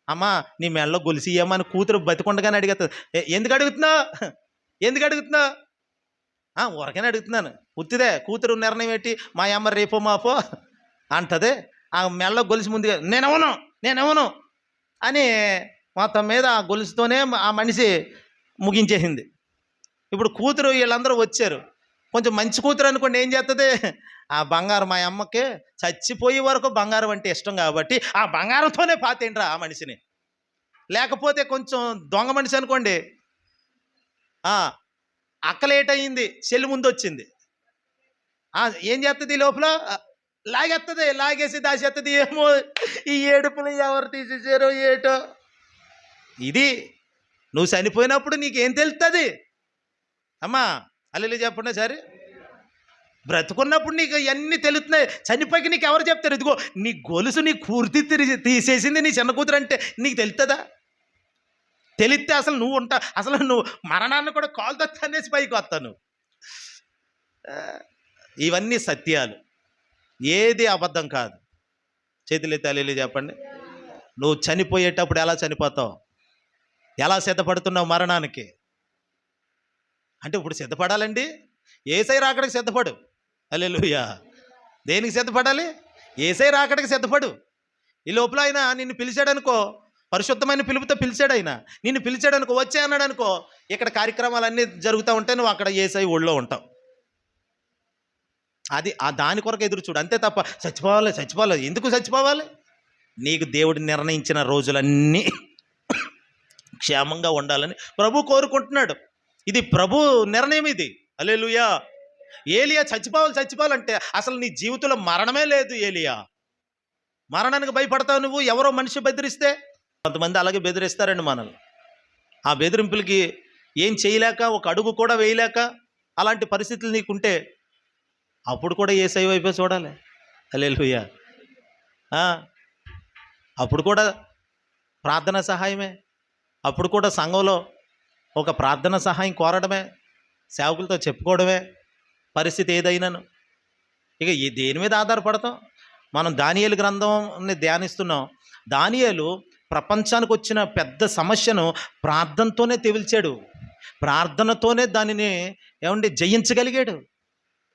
Speaker 1: అమ్మా నీ మెడలో గొలుసు ఇయ్యమ్మని కూతురు బతికొండగానే అడుగుతుంది. ఎందుకు అడుగుతున్నావు? ఊరకనే అడుగుతున్నాను. ఉత్తిదే కూతురు నిర్ణయం ఏంటి? మా అమ్మ రేపో మాపో అంటది. ఆ మెడలో గొలుసు ముందుగా నేనెవను అని మొత్తం మీద ఆ గొలుసుతోనే ఆ మనిషి ముగించేసింది. ఇప్పుడు కూతురు వీళ్ళందరూ వచ్చారు, కొంచెం మంచి కూతురు అనుకోండి, ఏం చేస్తుంది? ఆ బంగారం, మా అమ్మకి చచ్చిపోయే వరకు బంగారం అంటే ఇష్టం కాబట్టి ఆ బంగారంతోనే పాతేంట్రా ఆ మనిషిని. లేకపోతే కొంచెం దొంగ మనిషి అనుకోండి, అక్కలేట్ అయింది, చెల్లి ముందు వచ్చింది, ఏం చేస్తుంది? లోపల లాగేసి దాచేస్తుంది. ఏమో ఈ ఏడుపులు ఎవరు తీసేసారో ఏటో. ఇది నువ్వు చనిపోయినప్పుడు నీకేం తెలుస్తుంది అమ్మా? హల్లెలూయా చెప్పండి సరే. బ్రతుకున్నప్పుడు నీకు ఇవన్నీ తెలుస్తున్నాయి, చనిపోయి నీకు ఎవరు చెప్తారు? ఇదిగో నీ గొలుసు నీ పూర్తి తీసేసింది నీ చిన్న కూతురు అంటే నీకు తెలుస్తుందా? తెలిస్తే అసలు నువ్వు మరణాన్ని కూడా కాలుతో తన్నేసి పైకి వస్తాను. ఇవన్నీ సత్యాలు, ఏది అబద్ధం కాదు. చేతులెత్తి హల్లెలూయా చెప్పండి. నువ్వు చనిపోయేటప్పుడు ఎలా చనిపోతావు? ఎలా సిద్ధపడుతున్నావు మరణానికి? అంటే ఇప్పుడు సిద్ధపడాలండి. యేసయ్య రాకడకి సిద్ధపడు. హల్లెలూయా. దేనికి సిద్ధపడాలి? ఏసై రాకడికి సిద్ధపడు. ఈ లోపల ఆయన నిన్ను పిలిచాడనుకో, పరిశుద్ధమైన పిలుపుతో పిలిచాడు ఆయన, నిన్ను పిలిచాడనుకో, వచ్చే అన్నాడు అనుకో, ఇక్కడ కార్యక్రమాలన్నీ జరుగుతూ ఉంటాయి, నువ్వు అక్కడ ఏసై ఒళ్ళో ఉంటావు. అది ఆ దాని కొరకు ఎదురు చూడు, అంతే తప్ప చచ్చిపోవాలి. ఎందుకు చచ్చిపోవాలి? నీకు దేవుడు నిర్ణయించిన రోజులన్నీ క్షేమంగా ఉండాలని ప్రభు కోరుకుంటున్నాడు. ఇది ప్రభు నిర్ణయం. ఇది హల్లెలూయా. ఏలియా చచ్చిపోవాలంటే అసలు నీ జీవితంలో మరణమే లేదు. ఏలియా మరణానికి భయపడతావు నువ్వు, ఎవరో మనిషి బెదిరిస్తే. కొంతమంది అలాగే బెదిరిస్తారండి మనల్ని. ఆ బెదిరింపులకి ఏం చేయలేక, ఒక అడుగు కూడా వేయలేక, అలాంటి పరిస్థితులు నీకుంటే అప్పుడు కూడా యేసయ్య వైపే చూడాలి. హల్లెలూయా. అప్పుడు కూడా ప్రార్థన సహాయమే, అప్పుడు కూడా సంఘంలో ఒక ప్రార్థన సహాయం కోరడమే, సేవకులతో చెప్పుకోవడమే పరిస్థితి ఏదైనాను. ఇక దేని మీద ఆధారపడతాం? మనం దానియేలు గ్రంథంని ధ్యానిస్తున్నాం. దానియేలు ప్రపంచానికి వచ్చిన పెద్ద సమస్యను ప్రార్థనతోనే తెవిల్చాడు, ప్రార్థనతోనే దానిని జయించగలిగాడు.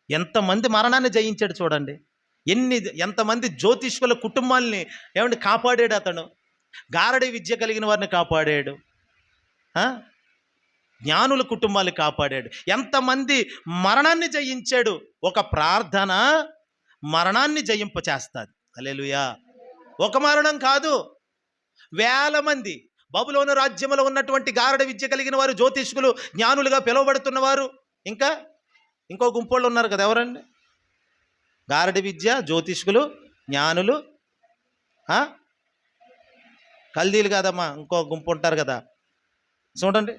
Speaker 1: ఎంతమంది మరణాన్ని జయించాడు చూడండి. ఎంతమంది జ్యోతిష్కుల కుటుంబాల్ని కాపాడాడు అతను. గారడి విద్య కలిగిన వారిని కాపాడాడు, జ్ఞానుల కుటుంబాలు కాపాడాడు. ఎంతమంది మరణాన్ని జయించాడు. ఒక ప్రార్థన మరణాన్ని జయింపచేస్తుంది. హల్లెలూయా. ఒక మరణం కాదు, వేల మంది బబులోను రాజ్యంలో ఉన్నటువంటి గారడి విద్య కలిగిన వారు, జ్యోతిష్కులు, జ్ఞానులుగా పిలువబడుతున్నవారు, ఇంకో గుంపోళ్ళు ఉన్నారు కదా. ఎవరండి? గారడి విద్య, జ్యోతిష్కులు, జ్ఞానులు, కల్దీలు కాదమ్మా, ఇంకో గుంపు ఉంటారు కదా. చూడండి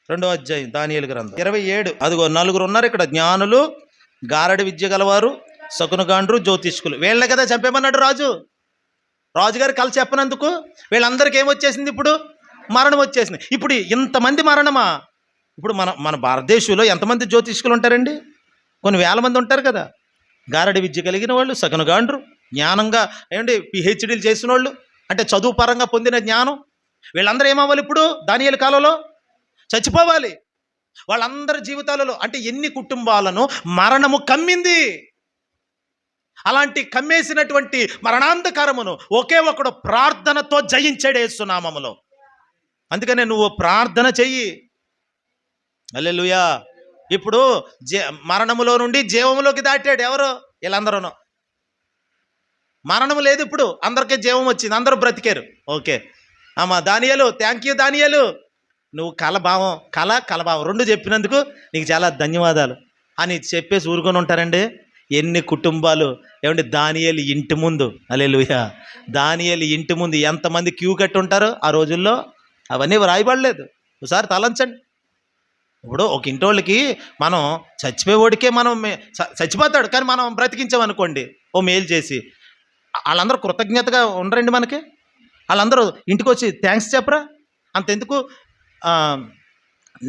Speaker 1: 2వ అధ్యాయం దానియేలు గ్రంథం 27. అదిగో 4 ఉన్నారు ఇక్కడ. జ్ఞానులు, గారడి విద్య గలవారు, శకునగాండ్రు, జ్యోతిష్కులు. వీళ్ళే కదా చంపేమన్నాడు రాజుగారు కల చెప్పనందుకు. వీళ్ళందరికీ ఏమొచ్చేసింది? ఇప్పుడు మరణం వచ్చేసింది. ఇప్పుడు ఇంతమంది మరణమా? ఇప్పుడు మన భారతదేశంలో ఎంతమంది జ్యోతిష్కులు ఉంటారండి? కొన్ని వేల మంది ఉంటారు కదా. గారడి విద్య కలిగిన వాళ్ళు, శకునగాండ్రు, జ్ఞానంగా పిహెచ్డీలు చేసిన వాళ్ళు, అంటే చదువు పరంగా పొందిన జ్ఞానం. వీళ్ళందరూ ఏమవ్వాలి? ఇప్పుడు దానియేలు కాలంలో చచ్చిపోవాలి. వాళ్ళందరి జీవితాలలో అంటే ఎన్ని కుటుంబాలను మరణము కమ్మింది. అలాంటి కమ్మేసినటువంటి మరణాంధకారమును ఒకే ఒకడు ప్రార్థనతో జయించాడు యేసు నామములో. అందుకనే నువ్వు ప్రార్థన చెయ్యి. హల్లెలూయా. ఇప్పుడు మరణములో నుండి జీవములోకి దాటాడు ఎవరు? వీళ్ళందరూ. మరణము లేదు ఇప్పుడు, అందరికీ జీవం వచ్చింది, అందరూ బ్రతికారు. ఓకే అమ్మా దానియేలు, థ్యాంక్ యూ దానియేలు, నువ్వు కలభావం 2 చెప్పినందుకు నీకు చాలా ధన్యవాదాలు అని చెప్పేసి ఊరుకొని ఉంటారండి. ఎన్ని కుటుంబాలు దానియేలు ఇంటి ముందు, హల్లెలూయా, దానియేలు ఇంటి ముందు ఎంతమంది క్యూ కట్టి ఉంటారో ఆ రోజుల్లో. అవన్నీ రాయబడలేదు. ఒకసారి తలంచండి. ఇప్పుడు ఒక ఇంటోళ్ళకి మనం చచ్చిపోయేవాడికే మనం చచ్చిపోతాడు, కానీ మనం బ్రతికించామనుకోండి ఓ మేలు చేసి, వాళ్ళందరూ కృతజ్ఞతగా ఉండరండి మనకి. వాళ్ళందరూ ఇంటికి వచ్చి థ్యాంక్స్ చెప్పరా? అంతెందుకు,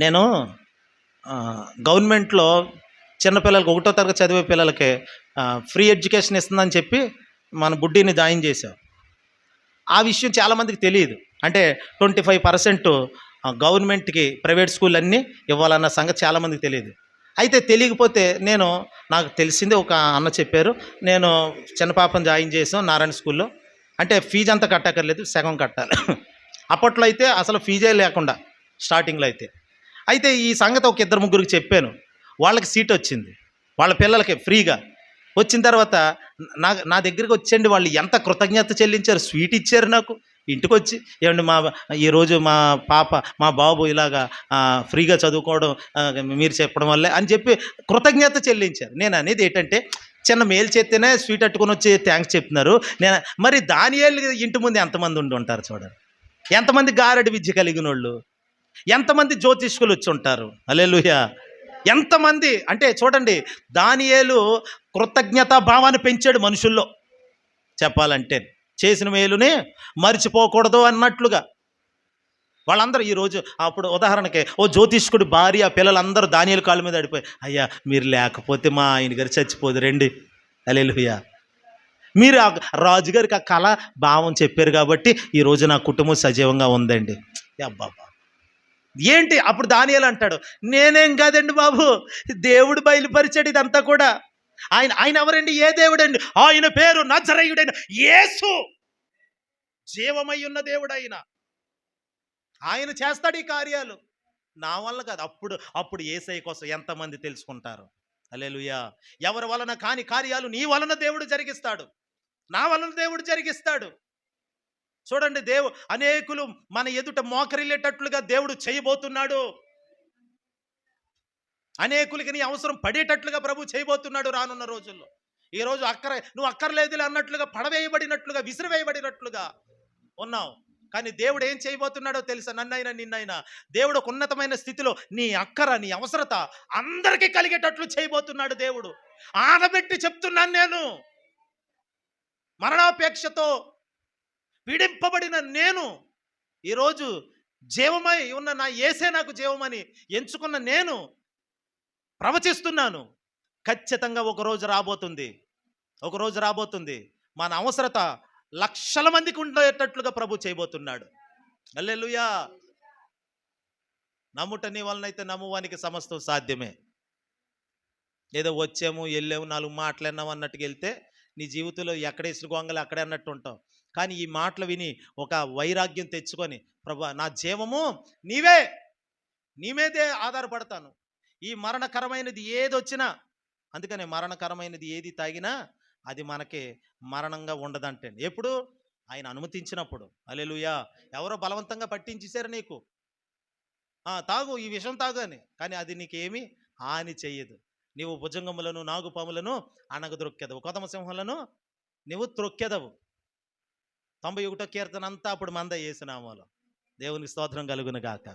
Speaker 1: నేను గవర్నమెంట్లో చిన్నపిల్లలకి 1వ తరగతి చదివే పిల్లలకి ఫ్రీ ఎడ్యుకేషన్ ఇస్తుందని చెప్పి మన బుడ్డీని జాయిన్ చేశాం. ఆ విషయం చాలామందికి తెలియదు. అంటే 25% గవర్నమెంట్కి ప్రైవేట్ స్కూల్ అన్నీ ఇవ్వాలన్న సంగతి చాలామందికి తెలియదు. అయితే తెలియకపోతే నాకు తెలిసిందే, ఒక అన్న చెప్పారు, నేను చిన్న పాపను జాయిన్ చేసాం నారాయణ స్కూల్లో. అంటే ఫీజు అంతా కట్టక్కర్లేదు, సగం కట్టాలి. అప్పట్లో అయితే అసలు ఫీజే లేకుండా స్టార్టింగ్లో అయితే ఈ సంగతి ఒక 2-3 చెప్పాను. వాళ్ళకి సీట్ వచ్చింది, వాళ్ళ పిల్లలకి ఫ్రీగా వచ్చిన తర్వాత నా దగ్గరికి వచ్చండి. వాళ్ళు ఎంత కృతజ్ఞత చెల్లించారు, స్వీట్ ఇచ్చారు నాకు. ఇంటికి వచ్చి ఈరోజు మా బాబు ఇలాగా ఫ్రీగా చదువుకోవడం మీరు చెప్పడం వల్లే అని చెప్పి కృతజ్ఞత చెల్లించారు. నేను అనేది ఏంటంటే, చిన్న మేలు చేస్తేనే స్వీట్ అట్టుకొని వచ్చి థ్యాంక్స్ చెప్తున్నారు. మరి దానియేలు ఇంటి ముందు ఎంతమంది ఉండి ఉంటారు చూడండి. ఎంతమంది గారడి విద్య కలిగిన వాళ్ళు, ఎంతమంది జ్యోతిష్కులు వచ్చి ఉంటారు. హల్లెలూయా. ఎంతమంది అంటే చూడండి, దానియేలు కృతజ్ఞతా భావాన్ని పెంచాడు మనుషుల్లో. చెప్పాలంటే చేసిన మేలునే మర్చిపోకూడదు అన్నట్లుగా వాళ్ళందరూ ఈరోజు. అప్పుడు ఉదాహరణకి ఓ జ్యోతిష్కుడి భార్య పిల్లలందరూ దానియేలు కాళ్ళ మీద పడిపోయి, అయ్యా మీరు లేకపోతే మా ఆయన గారు చచ్చిపోదు రండి. హల్లెలూయా. మీరు రాజుగారికి ఆ కళ భావం చెప్పారు కాబట్టి ఈరోజు నా కుటుంబం సజీవంగా ఉందండి. అబ్బాబా ఏంటి? అప్పుడు దానియేలు అంటాడు, నేనేం కాదండి బాబు, దేవుడు బయలుపరిచాడు ఇదంతా కూడా. ఆయన ఆయన ఎవరండి? ఏ దేవుడండి? ఆయన పేరు నజరేయుడైన యేసు. జీవమై ఉన్న దేవుడు ఆయన. ఆయన చేస్తాడు ఈ కార్యాలు. నా వల్ల కాదు. అప్పుడు అప్పుడు యేసయ్య కోసం ఎంతమంది తెలుసుకుంటారు. హల్లెలూయా. ఎవరి వలన కాని కార్యాలు నీ వలన దేవుడు జరిగిస్తాడు. నా వలన దేవుడు జరిగిస్తాడు. చూడండి, అనేకులు మన ఎదుట మోకరిల్లేటట్లుగా దేవుడు చేయబోతున్నాడు. అనేకులకి నీ అవసరం పడేటట్లుగా ప్రభు చేయబోతున్నాడు రానున్న రోజుల్లో. ఈ రోజు నువ్వు అక్కర్లేదులే అన్నట్లుగా, పడవేయబడినట్లుగా, విసిరివేయబడినట్లుగా ఉన్నావు. కానీ దేవుడు ఏం చేయబోతున్నాడో తెలుసా? నన్నైనా నిన్నైనా దేవుడు ఒక ఉన్నతమైన స్థితిలో నీ నీ అవసరత అందరికీ కలిగేటట్లు చేయబోతున్నాడు దేవుడు. ఆనబెట్టి చెప్తున్నాను నేను. మరణాపేక్షతో పీడింపబడిన నేను ఈరోజు జీవమై ఉన్న నా యేసే నాకు జీవమని ఎంచుకున్న నేను ప్రవచిస్తున్నాను. ఖచ్చితంగా ఒకరోజు రాబోతుంది మన అవసరత లక్షల మందికి ఉండేటట్లుగా ప్రభు చేయబోతున్నాడు. హల్లెలూయా. నమ్ముట నీ వలనైతే నమ్మువానికి సమస్తం సాధ్యమే. ఏదో వచ్చాము, వెళ్ళాము, 4 మాటలన్నాము అన్నట్టుగా వెళ్తే నీ జీవితంలో ఎక్కడ ఇసులు గొంగలు అక్కడే అన్నట్టు ఉంటావు. కానీ ఈ మాటలు విని ఒక వైరాగ్యం తెచ్చుకొని, ప్రభువా నా జీవము నీ మీదే ఆధారపడతాను. ఈ మరణకరమైనది ఏదొచ్చినా, అందుకనే మరణకరమైనది ఏది తాగినా అది మనకి మరణంగా ఉండదంటండి. ఎప్పుడు? ఆయన అనుమతించినప్పుడు. హల్లెలూయా. ఎవరో బలవంతంగా పట్టించేశారు నీకు, తాగు, ఈ విషం తాగు అని. కానీ అది నీకేమి హాని చెయ్యదు. నీవు భుజంగములను నాగుపాములను అణగద్రొక్కెదవు, కొదమ సింహములను నీవు త్రొక్కెదవు. 91వ కీర్తన అంతా అప్పుడు మంద యేసునామములో. దేవునికి స్తోత్రం కలుగును గాక.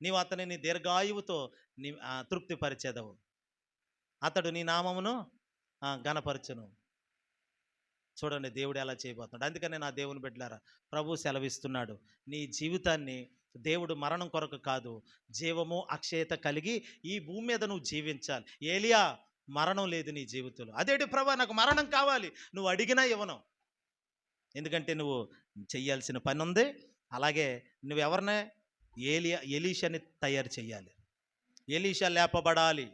Speaker 1: నీవు అతనిని దీర్ఘాయువుతో తృప్తిపరిచెదవు. అతడు నీ నామమును ఘనపరచును. చూడండి దేవుడు ఎలా చేయబోతున్నాడు. అందుకనే నా దేవుని బిడ్డలారా, ప్రభు సెలవిస్తున్నాడు, నీ జీవితాన్ని దేవుడు మరణం కొరకు కాదు, జీవము అక్షయత కలిగి ఈ భూమి మీద నువ్వు జీవించాలి. ఏలియా, మరణం లేదు నీ జీవితంలో. అదేంటి ప్రభా, నాకు మరణం కావాలి. నువ్వు అడిగినా ఇవ్వను, ఎందుకంటే నువ్వు చెయ్యాల్సిన పని ఉంది. అలాగే నువ్వెవరినే? ఎలీషాని తయారు చేయాలి. ఎలీషా లేపబడాలి.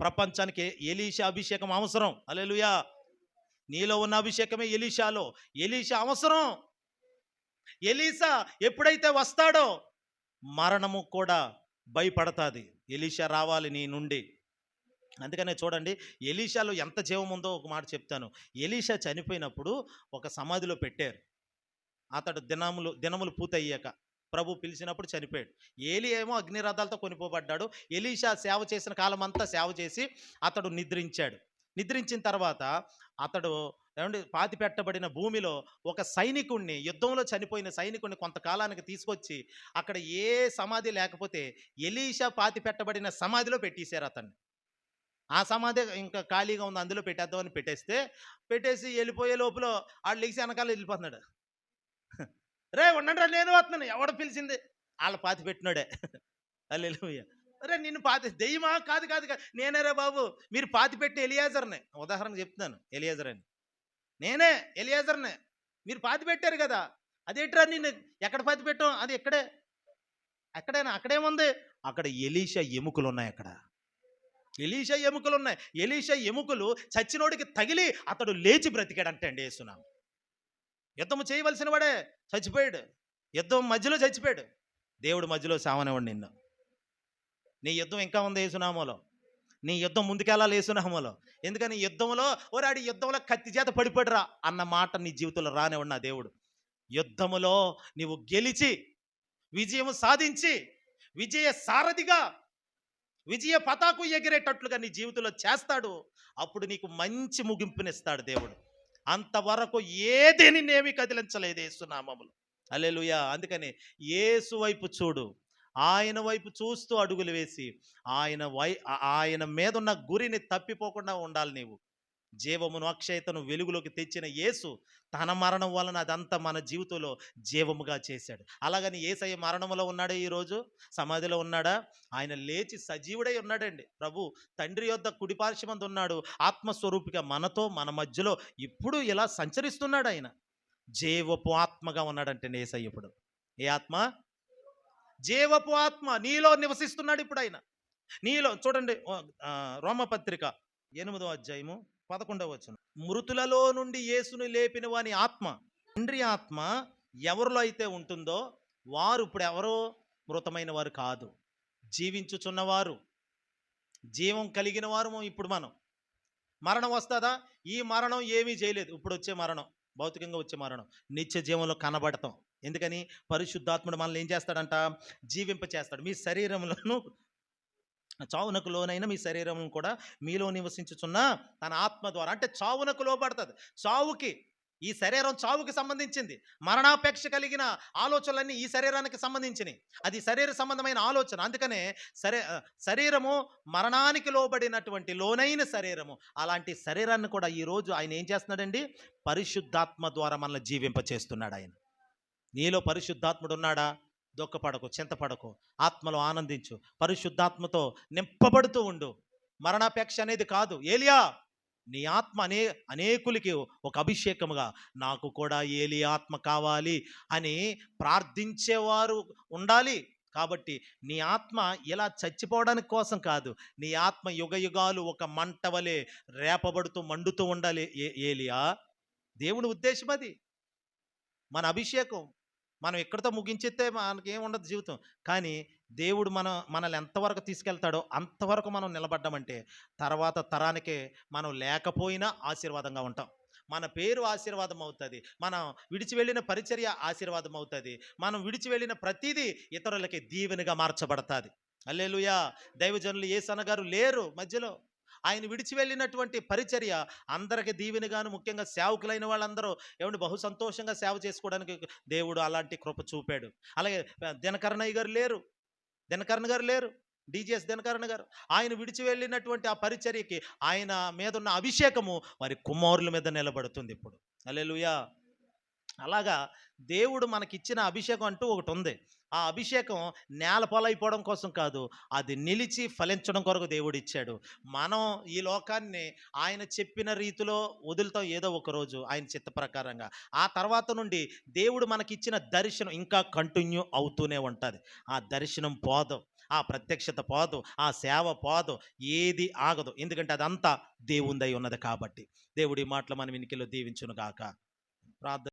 Speaker 1: ప్రపంచానికి ఎలీషా అభిషేకం అవసరం. హల్లెలూయా. నీలో ఉన్న అభిషేకమే ఎలీషా అవసరం. ఎలీషా ఎప్పుడైతే వస్తాడో మరణము కూడా భయపడతాది. ఎలీషా రావాలి నీ నుండి. అందుకనే చూడండి, ఎలీషాలో ఎంత జీవం ఉందో ఒక మాట చెప్తాను. ఎలీషా చనిపోయినప్పుడు ఒక సమాధిలో పెట్టారు. అతడు దినములు పూర్తయ్యాక ప్రభు పిలిచినప్పుడు చనిపోయాడు. ఏలి ఏమో అగ్నిరథాలతో కొనిపోబడ్డాడు. ఎలీషా సేవ చేసిన కాలం అంతా సేవ చేసి అతడు నిద్రించాడు. నిద్రించిన తర్వాత అతడు పాతి పెట్టబడిన భూమిలో ఒక సైనికుణ్ణి, యుద్ధంలో చనిపోయిన సైనికుడిని కొంతకాలానికి తీసుకొచ్చి అక్కడ ఏ సమాధి లేకపోతే ఎలీషా పాతి పెట్టబడిన సమాధిలో పెట్టేశారు అతన్ని. ఆ సమాధి ఇంకా ఖాళీగా ఉంది, అందులో పెట్టేద్దామని పెట్టేసి వెళ్ళిపోయే లోపల ఆడు లెగిసి వెనకాల వెళ్ళిపోతున్నాడు. రే ఉండండి రా, నేను వస్తున్నాను. ఎవడ పిలిచింది? వాళ్ళ పాతి పెట్టినాడే. హల్లెలూయా. రే నిన్ను దెయ్యమా? కాదు, నేనే రే బాబు. మీరు పాతి పెట్టి ఎలియాజర్నే, ఉదాహరణకు చెప్తున్నాను, ఎలియాజర్ అని. నేనే ఎలియాజర్నే. మీరు పాతి పెట్టారు కదా, అదేంట్రా నిన్ను ఎక్కడ పాతి పెట్టాం? అది ఎక్కడైనా అక్కడేముంది? అక్కడ ఎలీషా ఎముకలు ఉన్నాయి. ఎలీషా ఎముకలు చచ్చినోడికి తగిలి అతడు లేచి బ్రతికాడంటే అండి యేసునామం. యుద్ధం చేయవలసిన వాడే చచ్చిపోయాడు. యుద్ధం మధ్యలో చచ్చిపోయాడు. దేవుడు మధ్యలో సావనివాడు నిన్ను. నీ యుద్ధం ఇంకా ఉంది యేసునామంలో. నీ యుద్ధం ముందుకెళ్ళాలి యేసునామంలో. ఎందుకని యుద్ధంలో ఓరాడి యుద్ధంలో కత్తి చేత పడిపడరా అన్న మాట నీ జీవితంలో రానివాడు నా దేవుడు. యుద్ధములో నీవు గెలిచి విజయం సాధించి విజయ సారథిగా, విజయ పతాకు ఎగిరేటట్లుగా నీ జీవితంలో చేస్తాడు. అప్పుడు నీకు మంచి ముగింపునిస్తాడు దేవుడు. అంతవరకు నిన్నేమీ కదిలించలేదు యేసునామములో. హల్లెలూయా. అందుకని యేసు వైపు చూడు, ఆయన వైపు చూస్తూ అడుగులు వేసి ఆయన మీద ఉన్న గురిని తప్పిపోకుండా ఉండాలి. నీవు జీవమును అక్షయతను వెలుగులోకి తెచ్చిన యేసు తన మరణం వలన అదంతా మన జీవితంలో జీవముగా చేశాడు. అలాగని యేసయ్య మరణంలో ఉన్నాడా? ఈరోజు సమాధిలో ఉన్నాడా? ఆయన లేచి సజీవుడై ఉన్నాడండి. ప్రభు తండ్రి యొద్ద కుడిపార్శ్వమందు ఉన్నాడు. ఆత్మస్వరూపిగా మనతో మన మధ్యలో ఇప్పుడు ఇలా సంచరిస్తున్నాడు. ఆయన జీవపు ఆత్మగా ఉన్నాడంటే యేసయ్య. ఇప్పుడు ఏ ఆత్మ? జీవపు ఆత్మ నీలో నివసిస్తున్నాడు ఇప్పుడు ఆయన. నీలో చూడండి, రోమపత్రిక 8వ అధ్యాయము 11వ వచనం. మృతులలో నుండి యేసును లేపిన వాని ఆత్మ, తండ్రి ఆత్మ ఎవరిలో అయితే ఉంటుందో వారు ఇప్పుడు ఎవరో మృతమైన వారు కాదు, జీవించుచున్నవారు, జీవం కలిగిన వారు. ఇప్పుడు మరణం వస్తుందా? ఈ మరణం ఏమీ చేయలేదు. ఇప్పుడు వచ్చే మరణం, భౌతికంగా వచ్చే మరణం నిత్య జీవంలో కనబడతాం. ఎందుకని? పరిశుద్ధాత్ముడు మనల్ని ఏం చేస్తాడంట? జీవింప చేస్తాడు. మీ శరీరంలోను చావునకు లోనైన మీ శరీరం కూడా మీలో నివసించుచున్న తన ఆత్మ ద్వారా, అంటే చావునకు లోబడుతుంది. చావుకి, ఈ శరీరం చావుకి సంబంధించింది. మరణాపేక్ష కలిగిన ఆలోచనలన్నీ ఈ శరీరానికి సంబంధించినవి. అది శరీర సంబంధమైన ఆలోచన. అందుకనే శరీరము మరణానికి లోబడినటువంటి లోనైన శరీరము. అలాంటి శరీరాన్ని కూడా ఈరోజు ఆయన ఏం చేస్తున్నాడండి? పరిశుద్ధాత్మ ద్వారా మనల్ని జీవింప చేస్తున్నాడు ఆయన. నీలో పరిశుద్ధాత్ముడు ఉన్నాడా? దుఃఖపడకు, చింతపడకు, ఆత్మలో ఆనందించు, పరిశుద్ధాత్మతో నింపబడుతూ ఉండు. మరణాపేక్ష అనేది కాదు. ఏలియా, నీ ఆత్మ అనేకులకి ఒక అభిషేకముగా, నాకు కూడా ఏలి ఆత్మ కావాలి అని ప్రార్థించేవారు ఉండాలి. కాబట్టి నీ ఆత్మ ఇలా చచ్చిపోవడానికి కోసం కాదు, నీ ఆత్మ యుగ యుగాలు ఒక మంట వలె రేపబడుతూ మండుతూ ఉండాలి. ఏలియా, దేవుని ఉద్దేశం అది. మన అభిషేకం మనం ఎక్కడితో ముగించితే మనకేం ఉండదు జీవితం. కానీ దేవుడు మనల్ని ఎంతవరకు తీసుకెళ్తాడో అంతవరకు మనం నిలబడ్డామంటే తర్వాత తరానికే మనం లేకపోయినా ఆశీర్వాదంగా ఉంటాం. మన పేరు ఆశీర్వాదం అవుతుంది. మనం విడిచి వెళ్ళిన పరిచర్య ఆశీర్వాదం అవుతుంది. మనం విడిచి వెళ్ళిన ప్రతిదీ ఇతరులకి దీవెనగా మార్చబడతాది. హల్లెలూయా. దైవజనులు యేసన్న గారు లేరు మధ్యలో. ఆయన విడిచి వెళ్ళినటువంటి పరిచర్య అందరికి దీవెనగాను, ముఖ్యంగా సేవకులైన వాళ్ళందరూ ఏమంటే బహు సంతోషంగా సేవ చేసుకోవడానికి దేవుడు అలాంటి కృప చూపాడు. అలాగే దినకరణయ్య గారు లేరు, డిజిఎస్ దినకరణ గారు. ఆయన విడిచి వెళ్ళినటువంటి ఆ పరిచర్యకి ఆయన మీద ఉన్న అభిషేకము వారి కుమారుల మీద నిలబడుతుంది ఇప్పుడు. హల్లెలూయా. అలాగా దేవుడు మనకిచ్చిన అభిషేకం అంటూ ఒకటి ఉంది. ఆ అభిషేకం నేల పాలైపోవడం కోసం కాదు, అది నిలిచి ఫలించడం కొరకు దేవుడు ఇచ్చాడు. మనం ఈ లోకాన్ని ఆయన చెప్పిన రీతిలో వదులుతాం ఏదో ఒక రోజు ఆయన చిత్త ప్రకారంగా. ఆ తర్వాత నుండి దేవుడు మనకిచ్చిన దర్శనం ఇంకా కంటిన్యూ అవుతూనే ఉంటుంది. ఆ దర్శనం పోదు, ఆ ప్రత్యక్షత పోదు, ఆ సేవ పోదు, ఏది ఆగదు. ఎందుకంటే అదంతా దేవుందై ఉన్నది కాబట్టి. దేవుడి మాటలు మన వినికిలో దీవించును గాక. ప్రార్థన.